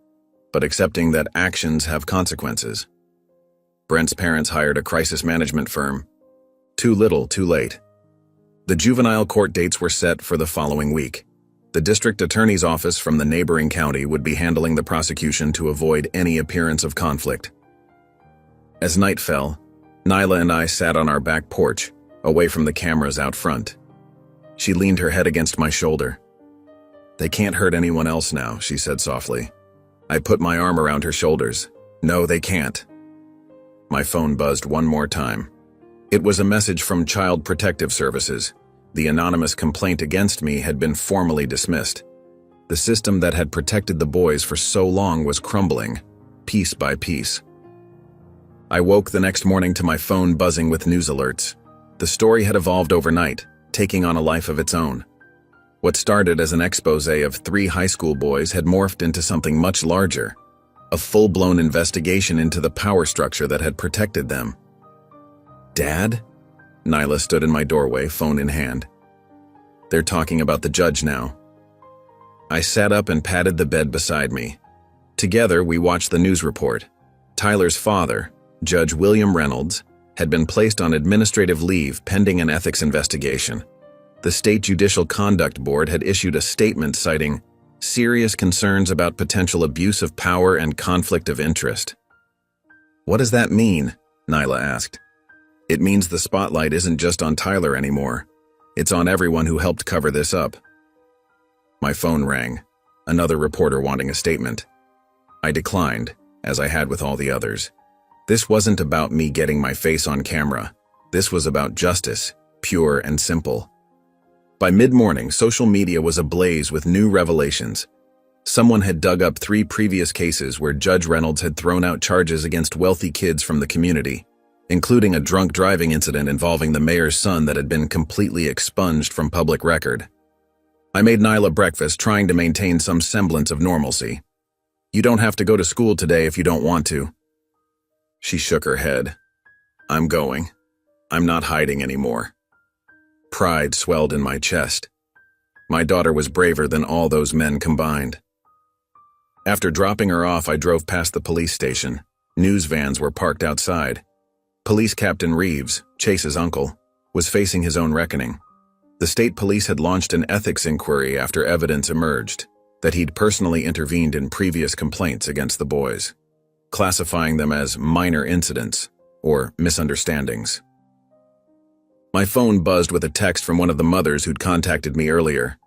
but accepting that actions have consequences. Brent's parents hired a crisis management firm. Too little, too late. The juvenile court dates were set for the following week. The district attorney's office from the neighboring county would be handling the prosecution to avoid any appearance of conflict. As night fell, Nyla and I sat on our back porch, away from the cameras out front. She leaned her head against my shoulder. "They can't hurt anyone else now," she said softly. I put my arm around her shoulders. "No, they can't." My phone buzzed one more time. It was a message from Child Protective Services. The anonymous complaint against me had been formally dismissed. The system that had protected the boys for so long was crumbling, piece by piece. I woke the next morning to my phone buzzing with news alerts. The story had evolved overnight, taking on a life of its own. What started as an exposé of 3 high school boys had morphed into something much larger, a full-blown investigation into the power structure that had protected them. "Dad?" Nyla stood in my doorway, phone in hand. "They're talking about the judge now." I sat up and patted the bed beside me. Together, we watched the news report. Tyler's father, Judge William Reynolds, had been placed on administrative leave pending an ethics investigation. The State Judicial Conduct Board had issued a statement citing serious concerns about potential abuse of power and conflict of interest. "What does that mean?" Nyla asked. "It means the spotlight isn't just on Tyler anymore. It's on everyone who helped cover this up." My phone rang, another reporter wanting a statement. I declined, as I had with all the others. This wasn't about me getting my face on camera. This was about justice, pure and simple. By mid-morning, social media was ablaze with new revelations. Someone had dug up 3 previous cases where Judge Reynolds had thrown out charges against wealthy kids from the community, including a drunk driving incident involving the mayor's son that had been completely expunged from public record. I made Nyla breakfast, trying to maintain some semblance of normalcy. "You don't have to go to school today if you don't want to." She shook her head. "I'm going. I'm not hiding anymore." Pride swelled in my chest. My daughter was braver than all those men combined. After dropping her off, I drove past the police station. News vans were parked outside. Police Captain Reeves, Chase's uncle, was facing his own reckoning. The state police had launched an ethics inquiry after evidence emerged that he'd personally intervened in previous complaints against the boys, classifying them as minor incidents or misunderstandings. My phone buzzed with a text from one of the mothers who'd contacted me earlier.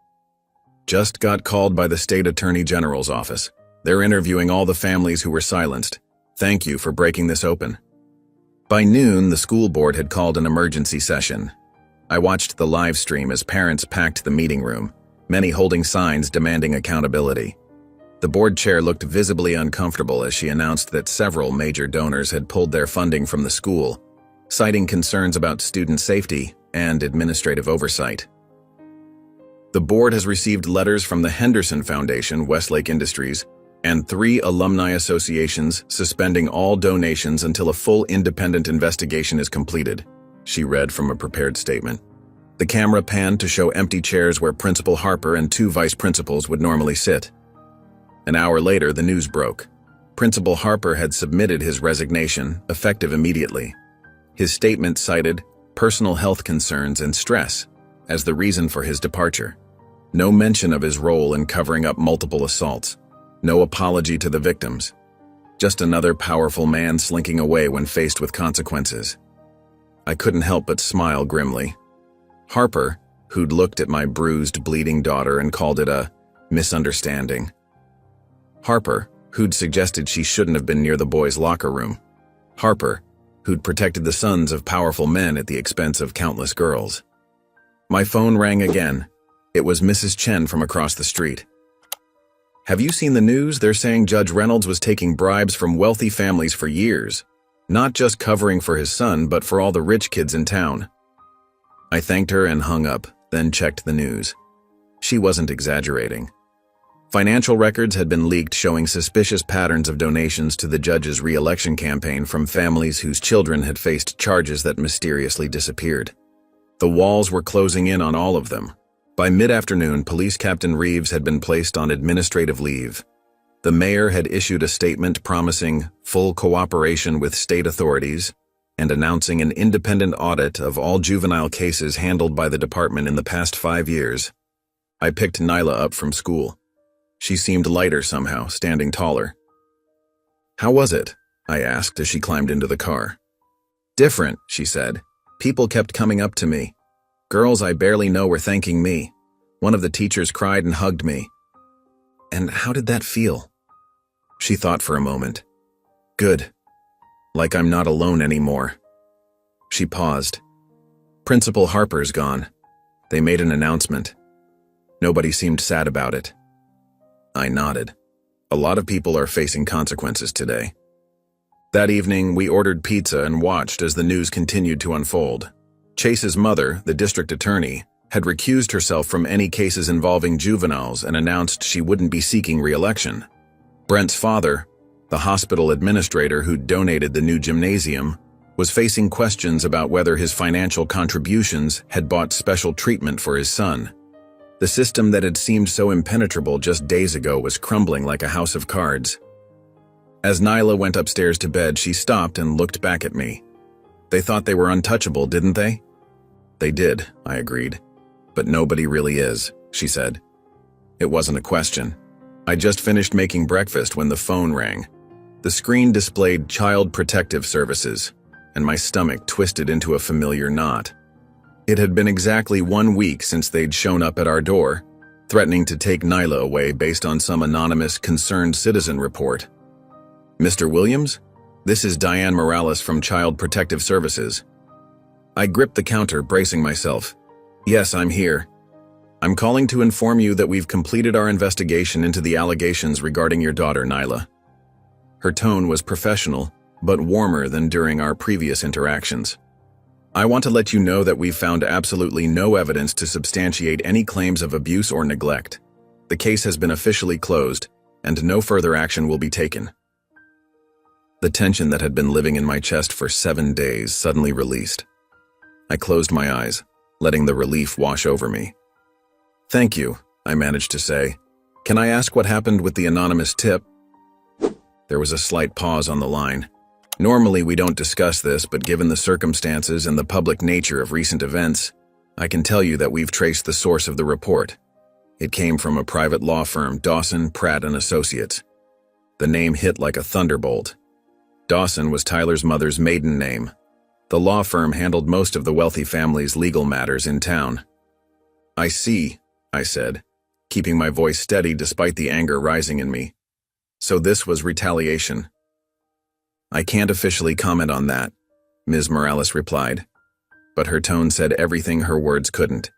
"Just got called by the state attorney general's office. They're interviewing all the families who were silenced. Thank you for breaking this open." By noon, the school board had called an emergency session. I watched the live stream as parents packed the meeting room, many holding signs demanding accountability. The board chair looked visibly uncomfortable as she announced that several major donors had pulled their funding from the school, citing concerns about student safety and administrative oversight. The board has received letters from the Henderson Foundation, Westlake Industries, and 3 alumni associations suspending all donations until a full independent investigation is completed, she read from a prepared statement. The camera panned to show empty chairs where Principal Harper and 2 vice principals would normally sit. An hour later, the news broke. Principal Harper had submitted his resignation, effective immediately. His statement cited personal health concerns and stress as the reason for his departure. No mention of his role in covering up multiple assaults. No apology to the victims. Just another powerful man slinking away when faced with consequences. I couldn't help but smile grimly. Harper, who'd looked at my bruised, bleeding daughter and called it a misunderstanding. Harper, who'd suggested she shouldn't have been near the boys' locker room. Harper, who'd protected the sons of powerful men at the expense of countless girls. My phone rang again. It was Mrs. Chen from across the street. "Have you seen the news? They're saying Judge Reynolds was taking bribes from wealthy families for years, not just covering for his son, but for all the rich kids in town." I thanked her and hung up, then checked the news. She wasn't exaggerating. Financial records had been leaked showing suspicious patterns of donations to the judge's re-election campaign from families whose children had faced charges that mysteriously disappeared. The walls were closing in on all of them. By mid-afternoon, Police Captain Reeves had been placed on administrative leave. The mayor had issued a statement promising full cooperation with state authorities and announcing an independent audit of all juvenile cases handled by the department in the past 5 years. I picked Nyla up from school. She seemed lighter somehow, standing taller. "How was it?" I asked as she climbed into the car. "Different," she said. "People kept coming up to me. Girls I barely know were thanking me. One of the teachers cried and hugged me." "And how did that feel?" She thought for a moment. "Good. Like I'm not alone anymore." She paused. "Principal Harper's gone. They made an announcement. Nobody seemed sad about it." I nodded. A lot of people are facing consequences today. That evening, we ordered pizza and watched as the news continued to unfold. Chase's mother, the district attorney, had recused herself from any cases involving juveniles and announced she wouldn't be seeking re-election. Brent's father, the hospital administrator who donated the new gymnasium, was facing questions about whether his financial contributions had bought special treatment for his son. The system that had seemed so impenetrable just days ago was crumbling like a house of cards. As Nyla went upstairs to bed, she stopped and looked back at me. "They thought they were untouchable, didn't they?" "They did," I agreed. "But nobody really is," she said. It wasn't a question. I just finished making breakfast when the phone rang. The screen displayed Child Protective Services, and my stomach twisted into a familiar knot. It had been exactly 1 week since they'd shown up at our door, threatening to take Nyla away based on some anonymous concerned citizen report. "Mr. Williams? This is Diane Morales from Child Protective Services." I gripped the counter, bracing myself. "Yes, I'm here. I'm calling to inform you that we've completed our investigation into the allegations regarding your daughter, Nyla." Her tone was professional, but warmer than during our previous interactions. "I want to let you know that we've found absolutely no evidence to substantiate any claims of abuse or neglect. The case has been officially closed, and no further action will be taken." The tension that had been living in my chest for 7 days suddenly released. I closed my eyes, letting the relief wash over me. "Thank you," I managed to say. "Can I ask what happened with the anonymous tip?" There was a slight pause on the line. Normally we don't discuss this, but given the circumstances and the public nature of recent events, I can tell you that we've traced the source of the report. It came from a private law firm, Dawson, Pratt & Associates. The name hit like a thunderbolt. Dawson was Tyler's mother's maiden name. The law firm handled most of the wealthy family's legal matters in town. "I see," I said, keeping my voice steady despite the anger rising in me. "So this was retaliation." "I can't officially comment on that," Ms. Morales replied, but her tone said everything her words couldn't.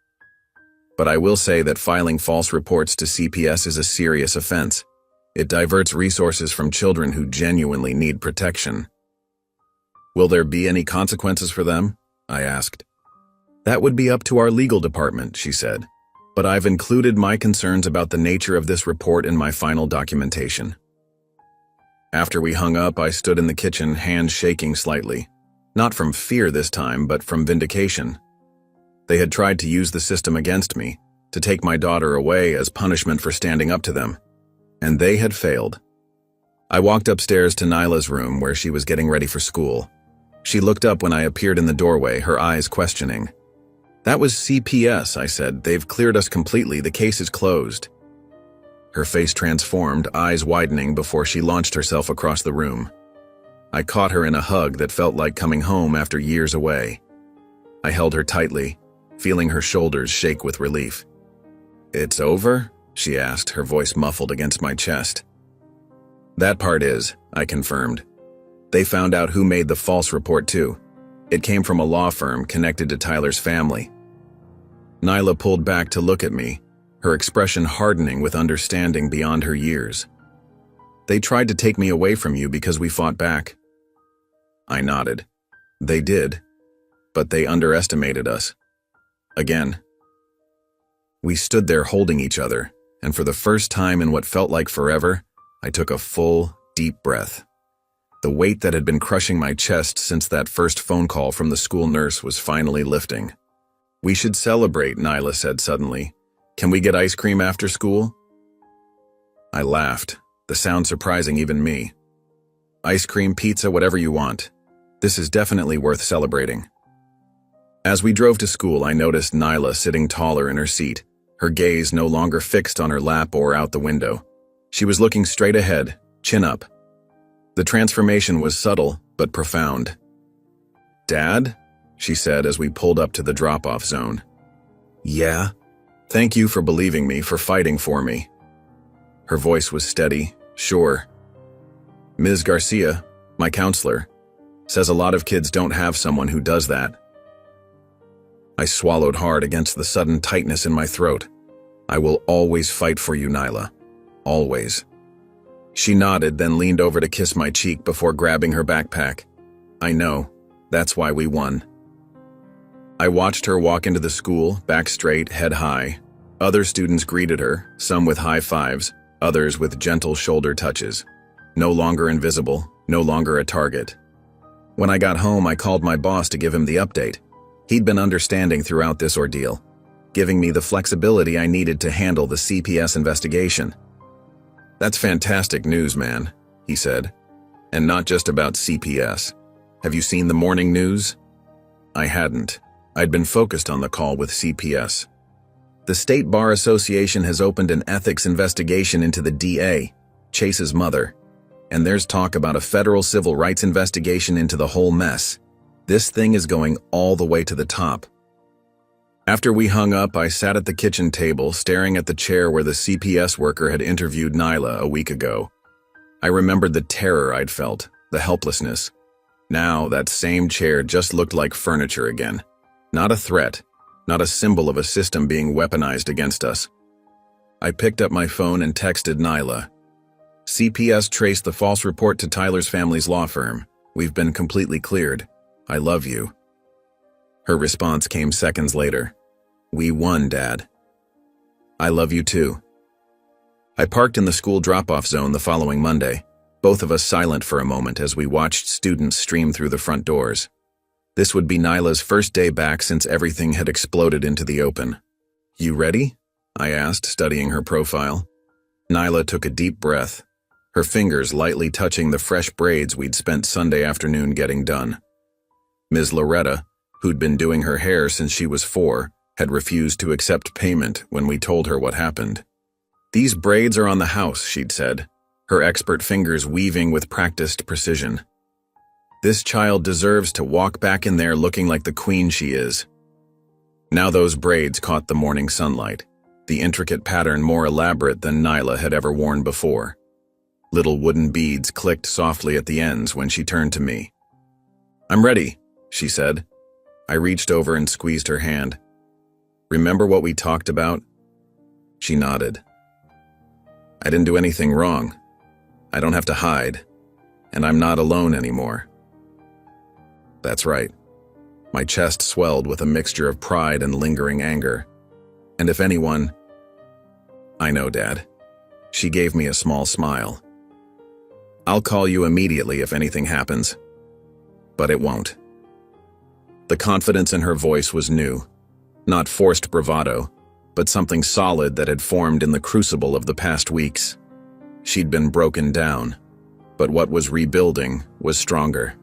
"But I will say that filing false reports to CPS is a serious offense. It diverts resources from children who genuinely need protection. Will there be any consequences for them? I asked. That would be up to our legal department, she said, but I've included my concerns about the nature of this report in my final documentation. After we hung up, I stood in the kitchen, hands shaking slightly. Not from fear this time, but from vindication. They had tried to use the system against me, to take my daughter away as punishment for standing up to them. And they had failed. I walked upstairs to Nyla's room where she was getting ready for school. She looked up when I appeared in the doorway, her eyes questioning. That was CPS, I said. They've cleared us completely. The case is closed. Her face transformed, eyes widening before she launched herself across the room. I caught her in a hug that felt like coming home after years away. I held her tightly, feeling her shoulders shake with relief. It's over? She asked, her voice muffled against my chest. That part is, I confirmed. They found out who made the false report too. It came from a law firm connected to Tyler's family. Nyla pulled back to look at me, her expression hardening with understanding beyond her years. They tried to take me away from you because we fought back. I nodded. They did, but they underestimated us. Again. We stood there holding each other, and for the first time in what felt like forever, I took a full, deep breath. The weight that had been crushing my chest since that first phone call from the school nurse was finally lifting. We should celebrate, Nyla said suddenly. Can we get ice cream after school? I laughed, the sound surprising even me. Ice cream, pizza, whatever you want. This is definitely worth celebrating. As we drove to school, I noticed Nyla sitting taller in her seat, her gaze no longer fixed on her lap or out the window. She was looking straight ahead, chin up. The transformation was subtle, but profound. Dad? She said as we pulled up to the drop-off zone. Yeah? Thank you for believing me, for fighting for me. Her voice was steady, sure. Ms. Garcia, my counselor, says a lot of kids don't have someone who does that. I swallowed hard against the sudden tightness in my throat. I will always fight for you, Nyla. Always. She nodded, then leaned over to kiss my cheek before grabbing her backpack. I know. That's why we won. I watched her walk into the school, back straight, head high. Other students greeted her, some with high fives, others with gentle shoulder touches. No longer invisible, no longer a target. When I got home, I called my boss to give him the update. He'd been understanding throughout this ordeal, giving me the flexibility I needed to handle the CPS investigation. That's fantastic news, man, he said. And not just about CPS. Have you seen the morning news? I hadn't. I'd been focused on the call with CPS. The State Bar Association has opened an ethics investigation into the DA, Chase's mother, and there's talk about a federal civil rights investigation into the whole mess. This thing is going all the way to the top. After we hung up, I sat at the kitchen table, staring at the chair where the CPS worker had interviewed Nyla a week ago. I remembered the terror I'd felt, the helplessness. Now, that same chair just looked like furniture again. Not a threat, not a symbol of a system being weaponized against us. I picked up my phone and texted Nyla. CPS traced the false report to Tyler's family's law firm. We've been completely cleared. I love you. Her response came seconds later. We won, Dad. I love you too. I parked in the school drop-off zone the following Monday, both of us silent for a moment as we watched students stream through the front doors. This would be Nyla's first day back since everything had exploded into the open. You ready? I asked, studying her profile. Nyla took a deep breath, her fingers lightly touching the fresh braids we'd spent Sunday afternoon getting done. Ms. Loretta, who'd been doing her hair since she was 4, had refused to accept payment when we told her what happened. These braids are on the house, she'd said, her expert fingers weaving with practiced precision. This child deserves to walk back in there looking like the queen she is. Now those braids caught the morning sunlight, the intricate pattern more elaborate than Nyla had ever worn before. Little wooden beads clicked softly at the ends when she turned to me. I'm ready, she said. I reached over and squeezed her hand. Remember what we talked about? She nodded. I didn't do anything wrong, I don't have to hide, and I'm not alone anymore. That's right. My chest swelled with a mixture of pride and lingering anger. And if anyone... I know, Dad. She gave me a small smile. I'll call you immediately if anything happens. But it won't. The confidence in her voice was new, not forced bravado, but something solid that had formed in the crucible of the past weeks. She'd been broken down, but what was rebuilding was stronger.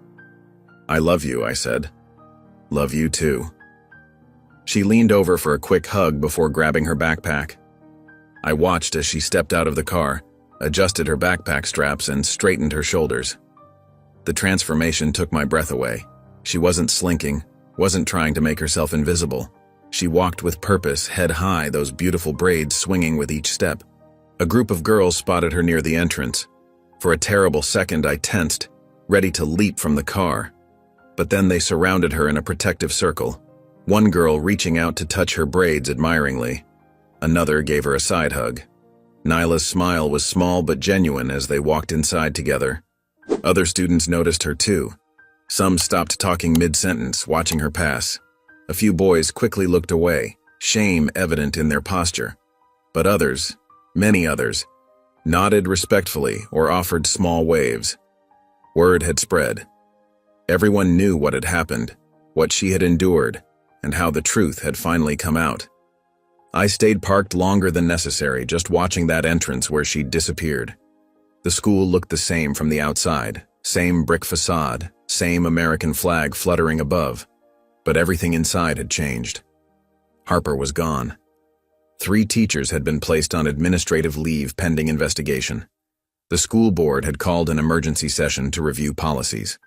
I love you, I said. Love you too. She leaned over for a quick hug before grabbing her backpack. I watched as she stepped out of the car, adjusted her backpack straps, and straightened her shoulders. The transformation took my breath away. She wasn't slinking, wasn't trying to make herself invisible. She walked with purpose, head high, those beautiful braids swinging with each step. A group of girls spotted her near the entrance. For a terrible second, I tensed, ready to leap from the car. But then they surrounded her in a protective circle, one girl reaching out to touch her braids admiringly. Another gave her a side hug. Nyla's smile was small but genuine as they walked inside together. Other students noticed her too. Some stopped talking mid-sentence, watching her pass. A few boys quickly looked away, shame evident in their posture. But others, many others, nodded respectfully or offered small waves. Word had spread. Everyone knew what had happened, what she had endured, and how the truth had finally come out. I stayed parked longer than necessary, just watching that entrance where she'd disappeared. The school looked the same from the outside, same brick facade, same American flag fluttering above, but everything inside had changed. Harper was gone. 3 teachers had been placed on administrative leave pending investigation. The school board had called an emergency session to review policies.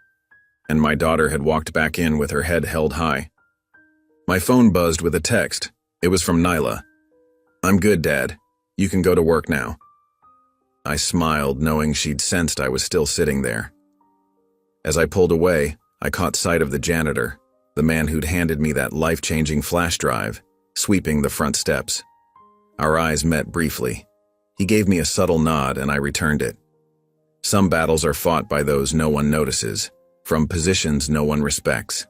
And my daughter had walked back in with her head held high. My phone buzzed with a text. It was from Nyla. "I'm good, Dad. You can go to work now." I smiled, knowing she'd sensed I was still sitting there. As I pulled away, I caught sight of the janitor, the man who'd handed me that life-changing flash drive, sweeping the front steps. Our eyes met briefly. He gave me a subtle nod and I returned it. Some battles are fought by those no one notices, from positions no one respects.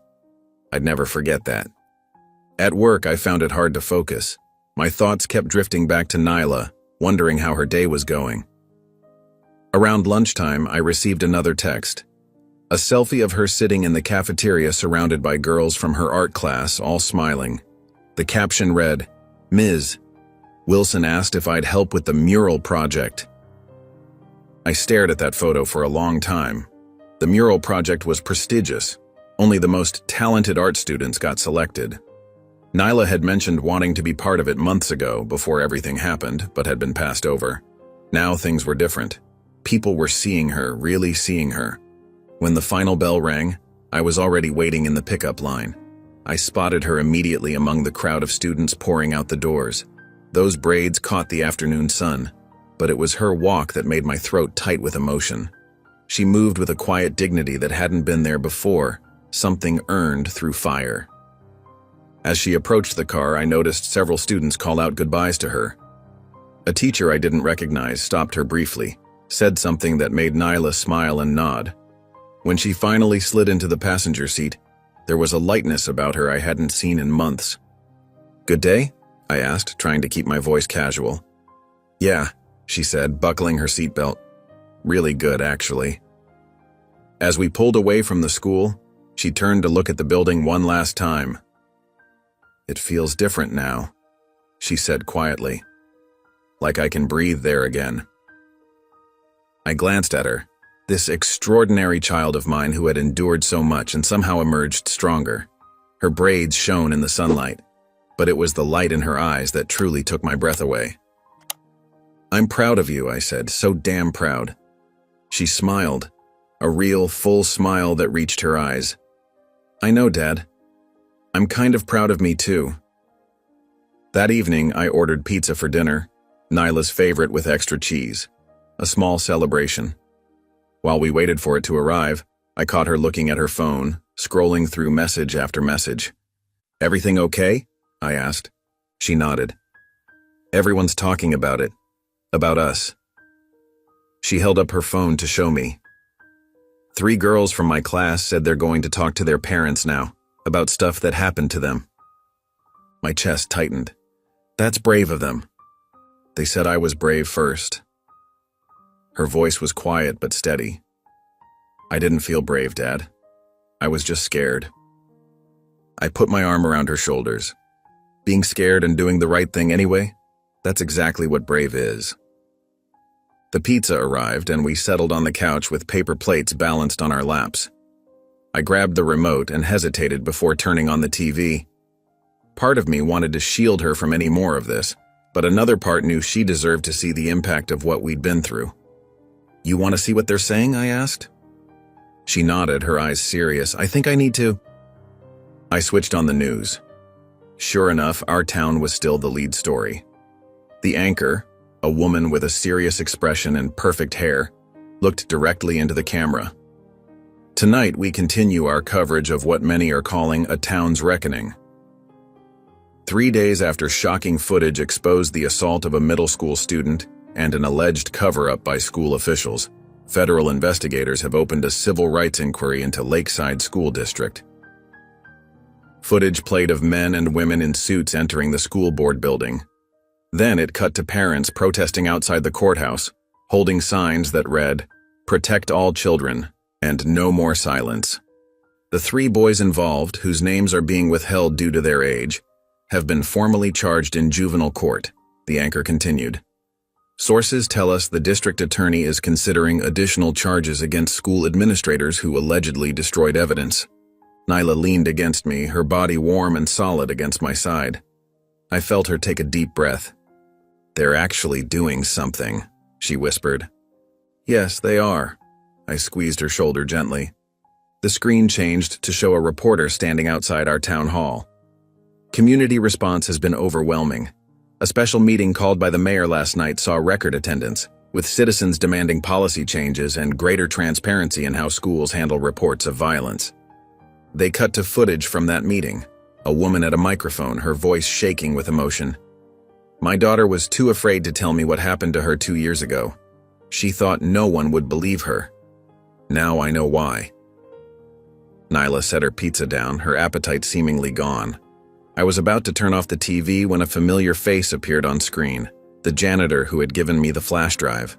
I'd never forget that. At work, I found it hard to focus. My thoughts kept drifting back to Nyla, wondering how her day was going. Around lunchtime, I received another text. A selfie of her sitting in the cafeteria surrounded by girls from her art class, all smiling. The caption read, "Ms. Wilson asked if I'd help with the mural project." I stared at that photo for a long time. The mural project was prestigious. Only the most talented art students got selected. Nyla had mentioned wanting to be part of it months ago before everything happened, but had been passed over. Now things were different. People were seeing her, really seeing her. When the final bell rang, I was already waiting in the pickup line. I spotted her immediately among the crowd of students pouring out the doors. Those braids caught the afternoon sun, but it was her walk that made my throat tight with emotion. She moved with a quiet dignity that hadn't been there before, something earned through fire. As she approached the car, I noticed several students call out goodbyes to her. A teacher I didn't recognize stopped her briefly, said something that made Nyla smile and nod. When she finally slid into the passenger seat, there was a lightness about her I hadn't seen in months. "Good day?" I asked, trying to keep my voice casual. "Yeah," she said, buckling her seatbelt. "Really good, actually." As we pulled away from the school, she turned to look at the building one last time. "It feels different now," she said quietly. "Like I can breathe there again." I glanced at her, this extraordinary child of mine who had endured so much and somehow emerged stronger. Her braids shone in the sunlight, but it was the light in her eyes that truly took my breath away. "I'm proud of you," I said, "so damn proud." She smiled, a real, full smile that reached her eyes. "I know, Dad. I'm kind of proud of me too." That evening, I ordered pizza for dinner, Nyla's favorite with extra cheese, a small celebration. While we waited for it to arrive, I caught her looking at her phone, scrolling through message after message. "Everything okay?" I asked. She nodded. "Everyone's talking about it. About us." She held up her phone to show me. 3 girls from my class said they're going to talk to their parents now about stuff that happened to them. My chest tightened. That's brave of them. They said I was brave first. Her voice was quiet but steady. I didn't feel brave, Dad. I was just scared. I put my arm around her shoulders. Being scared and doing the right thing anyway, that's exactly what brave is. The pizza arrived and we settled on the couch with paper plates balanced on our laps. I grabbed the remote and hesitated before turning on the TV. Part of me wanted to shield her from any more of this, but another part knew she deserved to see the impact of what we'd been through. You want to see what they're saying? I asked. She nodded, her eyes serious. I think I need to. I switched on the news. Sure enough, our town was still the lead story. The anchor, a woman with a serious expression and perfect hair, looked directly into the camera. Tonight, we continue our coverage of what many are calling a town's reckoning. 3 days after shocking footage exposed the assault of a middle school student and an alleged cover-up by school officials, federal investigators have opened a civil rights inquiry into Lakeside School District. Footage played of men and women in suits entering the school board building. Then it cut to parents protesting outside the courthouse, holding signs that read, "Protect all children," and "No more silence." The 3 boys involved, whose names are being withheld due to their age, have been formally charged in juvenile court, the anchor continued. Sources tell us the district attorney is considering additional charges against school administrators who allegedly destroyed evidence. Nyla leaned against me, her body warm and solid against my side. I felt her take a deep breath. They're actually doing something, she whispered. Yes, they are. I squeezed her shoulder gently. The screen changed to show a reporter standing outside our town hall. Community response has been overwhelming. A special meeting called by the mayor last night saw record attendance, with citizens demanding policy changes and greater transparency in how schools handle reports of violence. They cut to footage from that meeting, a woman at a microphone, her voice shaking with emotion. My daughter was too afraid to tell me what happened to her 2 years ago. She thought no one would believe her. Now I know why. Nyla set her pizza down, her appetite seemingly gone. I was about to turn off the TV when a familiar face appeared on screen, the janitor who had given me the flash drive.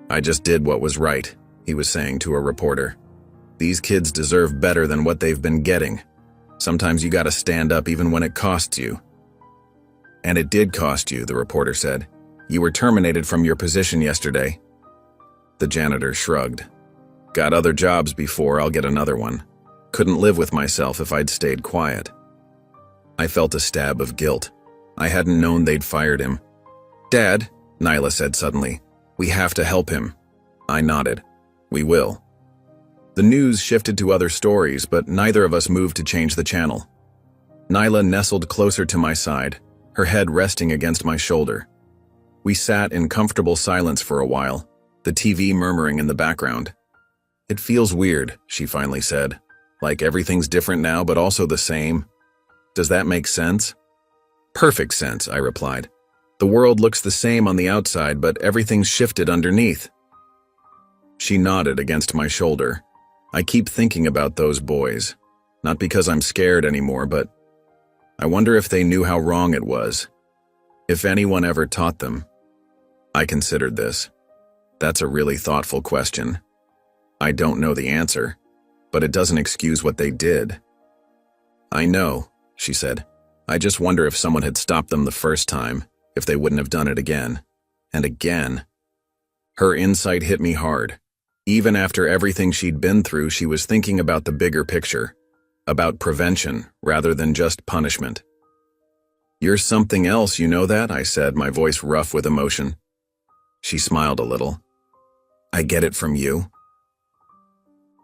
I just did what was right, he was saying to a reporter. These kids deserve better than what they've been getting. Sometimes you gotta stand up even when it costs you. And it did cost you, the reporter said. You were terminated from your position yesterday. The janitor shrugged. Got other jobs before, I'll get another one. Couldn't live with myself if I'd stayed quiet. I felt a stab of guilt. I hadn't known they'd fired him. Dad, Nyla said suddenly, we have to help him. I nodded. We will. The news shifted to other stories, but neither of us moved to change the channel. Nyla nestled closer to my side, her head resting against my shoulder. We sat in comfortable silence for a while, the TV murmuring in the background. It feels weird, she finally said. Like everything's different now, but also the same. Does that make sense? Perfect sense, I replied. The world looks the same on the outside, but everything's shifted underneath. She nodded against my shoulder. I keep thinking about those boys. Not because I'm scared anymore, but I wonder if they knew how wrong it was. If anyone ever taught them. I considered this. That's a really thoughtful question. I don't know the answer, but it doesn't excuse what they did. I know, she said. I just wonder if someone had stopped them the first time, if they wouldn't have done it again. And again. Her insight hit me hard. Even after everything she'd been through, she was thinking about the bigger picture, about prevention rather than just punishment. You're something else, you know that? I said, my voice rough with emotion. She smiled a little. I get it from you.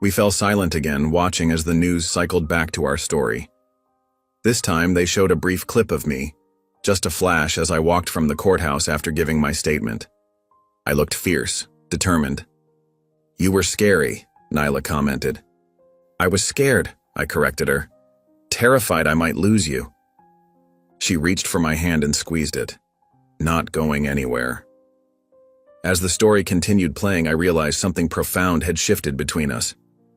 We fell silent again, watching as the news cycled back to our story. This time, they showed a brief clip of me, just a flash as I walked from the courthouse after giving my statement. I looked fierce, determined. You were scary, Nyla commented. I was scared, I corrected her. Terrified I might lose you. She reached for my hand and squeezed it. Not going anywhere. As the story continued playing, I realized something profound had shifted between us.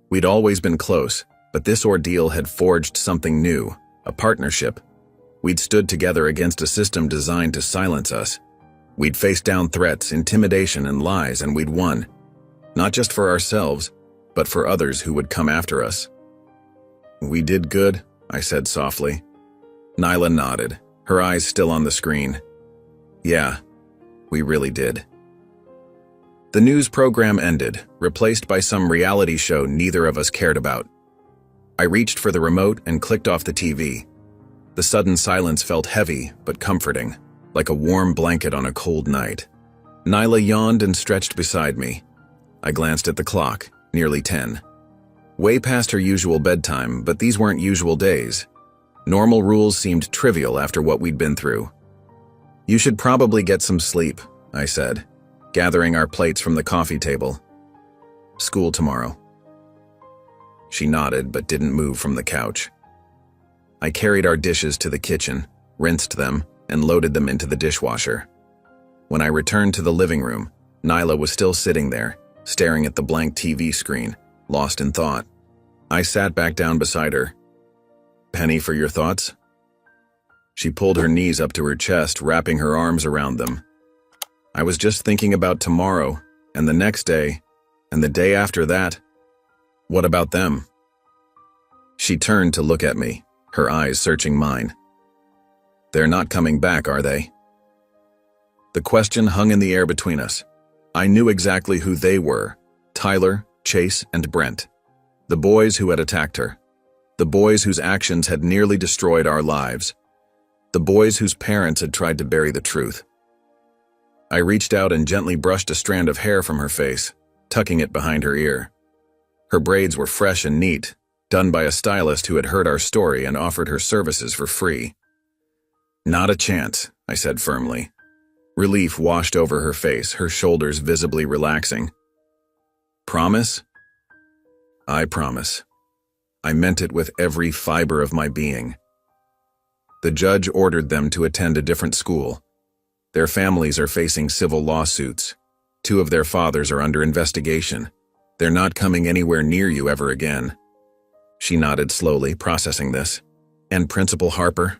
We'd always been close, but this ordeal had forged something new, a partnership. We'd stood together against a system designed to silence us. We'd faced down threats, intimidation, and lies, and we'd won. Not just for ourselves, but for others who would come after us. "We did good," I said softly. Nyla nodded, her eyes still on the screen. "Yeah, we really did." The news program ended, replaced by some reality show neither of us cared about. I reached for the remote and clicked off the TV. The sudden silence felt heavy but comforting, like a warm blanket on a cold night. Nyla yawned and stretched beside me. I glanced at the clock, nearly 10. Way past her usual bedtime, but these weren't usual days. Normal rules seemed trivial after what we'd been through. "You should probably get some sleep," I said, gathering our plates from the coffee table. "School tomorrow." She nodded but didn't move from the couch. I carried our dishes to the kitchen, rinsed them, and loaded them into the dishwasher. When I returned to the living room, Nyla was still sitting there, staring at the blank TV screen, lost in thought. I sat back down beside her. "Penny, for your thoughts?" She pulled her knees up to her chest, wrapping her arms around them. "I was just thinking about tomorrow, and the next day, and the day after that. What about them?" She turned to look at me, her eyes searching mine. "They're not coming back, are they?" The question hung in the air between us. I knew exactly who they were: Tyler, Chase, and Brent. The boys who had attacked her. The boys whose actions had nearly destroyed our lives. The boys whose parents had tried to bury the truth. I reached out and gently brushed a strand of hair from her face, tucking it behind her ear. Her braids were fresh and neat, done by a stylist who had heard our story and offered her services for free. "Not a chance," I said firmly. Relief washed over her face, her shoulders visibly relaxing. "Promise?" "I promise." I meant it with every fiber of my being. The judge ordered them to attend a different school. Their families are facing civil lawsuits. 2 of their fathers are under investigation. They're not coming anywhere near you ever again. She nodded slowly, processing this. "And Principal Harper?"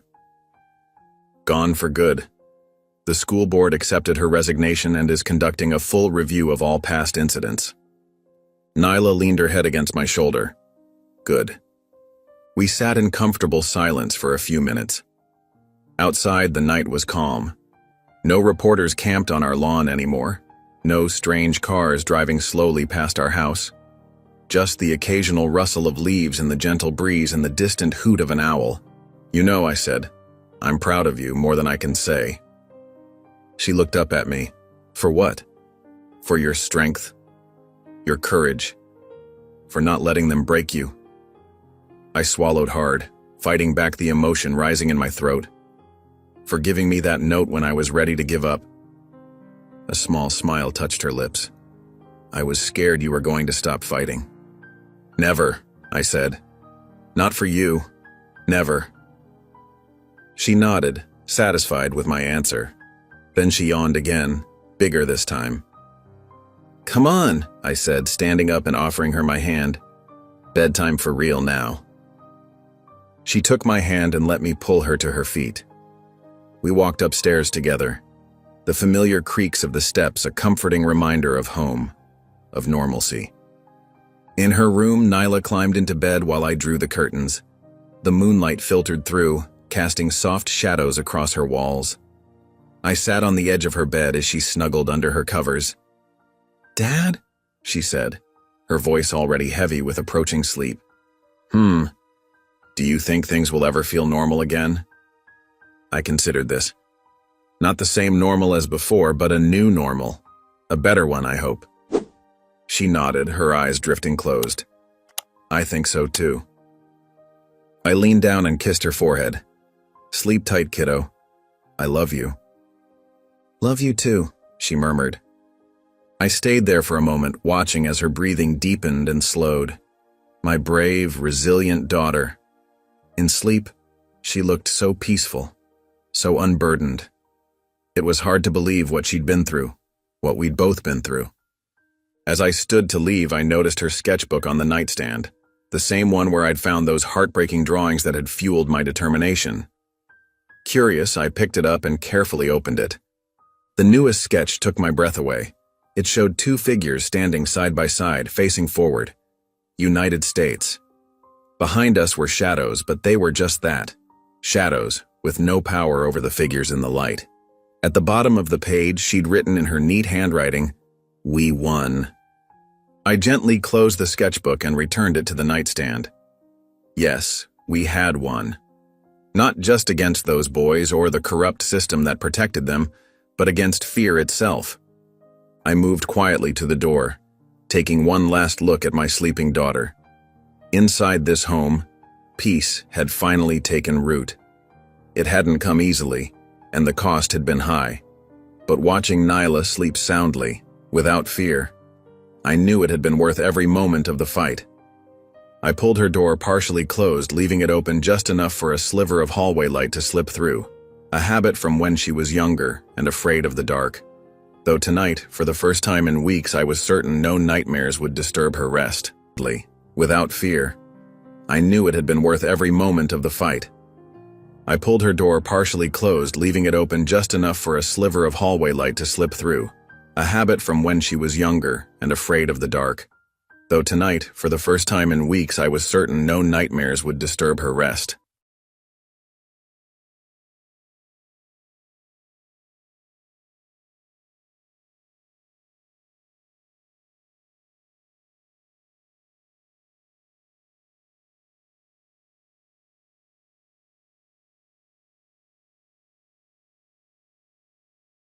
"Gone for good. The school board accepted her resignation and is conducting a full review of all past incidents." Nyla leaned her head against my shoulder. "Good." We sat in comfortable silence for a few minutes. Outside, the night was calm. No reporters camped on our lawn anymore. No strange cars driving slowly past our house. Just the occasional rustle of leaves in the gentle breeze and the distant hoot of an owl. "You know," I said, "I'm proud of you more than I can say." She looked up at me. "For what?" "For your strength. Your courage. For not letting them break you." I swallowed hard, fighting back the emotion rising in my throat. "For giving me that note when I was ready to give up." A small smile touched her lips. "I was scared you were going to stop fighting." "Never," I said. "Not for you. Never." She nodded, satisfied with my answer. Then she yawned again, bigger this time. "Come on," I said, standing up and offering her my hand. "Bedtime for real now." She took my hand and let me pull her to her feet. We walked upstairs together. The familiar creaks of the steps, a comforting reminder of home, of normalcy. In her room, Nyla climbed into bed while I drew the curtains. The moonlight filtered through, casting soft shadows across her walls. I sat on the edge of her bed as she snuggled under her covers. "Dad?" she said, her voice already heavy with approaching sleep. Do you think things will ever feel normal again?" I considered this. Not the same normal as before, but a new normal. A better one, I hope. She nodded, her eyes drifting closed. "I think so too." I leaned down and kissed her forehead. "Sleep tight, kiddo. I love you." "Love you too," she murmured. I stayed there for a moment, watching as her breathing deepened and slowed. My brave, resilient daughter. In sleep, she looked so peaceful, so unburdened. It was hard to believe what she'd been through. what we'd both been through. As I stood to leave, I noticed her sketchbook on the nightstand, the same one where I'd found those heartbreaking drawings that had fueled my determination. Curious, I picked it up and carefully opened it. The newest sketch took my breath away. It showed two figures standing side by side, facing forward. United States. Behind us were shadows, but they were just that. Shadows, with no power over the figures in the light. At the bottom of the page, she'd written in her neat handwriting, "We won." I gently closed the sketchbook and returned it to the nightstand. Yes, we had won. Not just against those boys or the corrupt system that protected them, but against fear itself. I moved quietly to the door, taking one last look at my sleeping daughter. Inside this home, peace had finally taken root. It hadn't come easily, and the cost had been high. But watching Nyla sleep soundly, without fear, I knew it had been worth every moment of the fight. I pulled her door partially closed, leaving it open just enough for a sliver of hallway light to slip through, a habit from when she was younger and afraid of the dark. Though tonight, for the first time in weeks, I was certain no nightmares would disturb her rest. Without fear, I knew it had been worth every moment of the fight. I pulled her door partially closed, leaving it open just enough for a sliver of hallway light to slip through, a habit from when she was younger and afraid of the dark. Though tonight, for the first time in weeks, I was certain no nightmares would disturb her rest.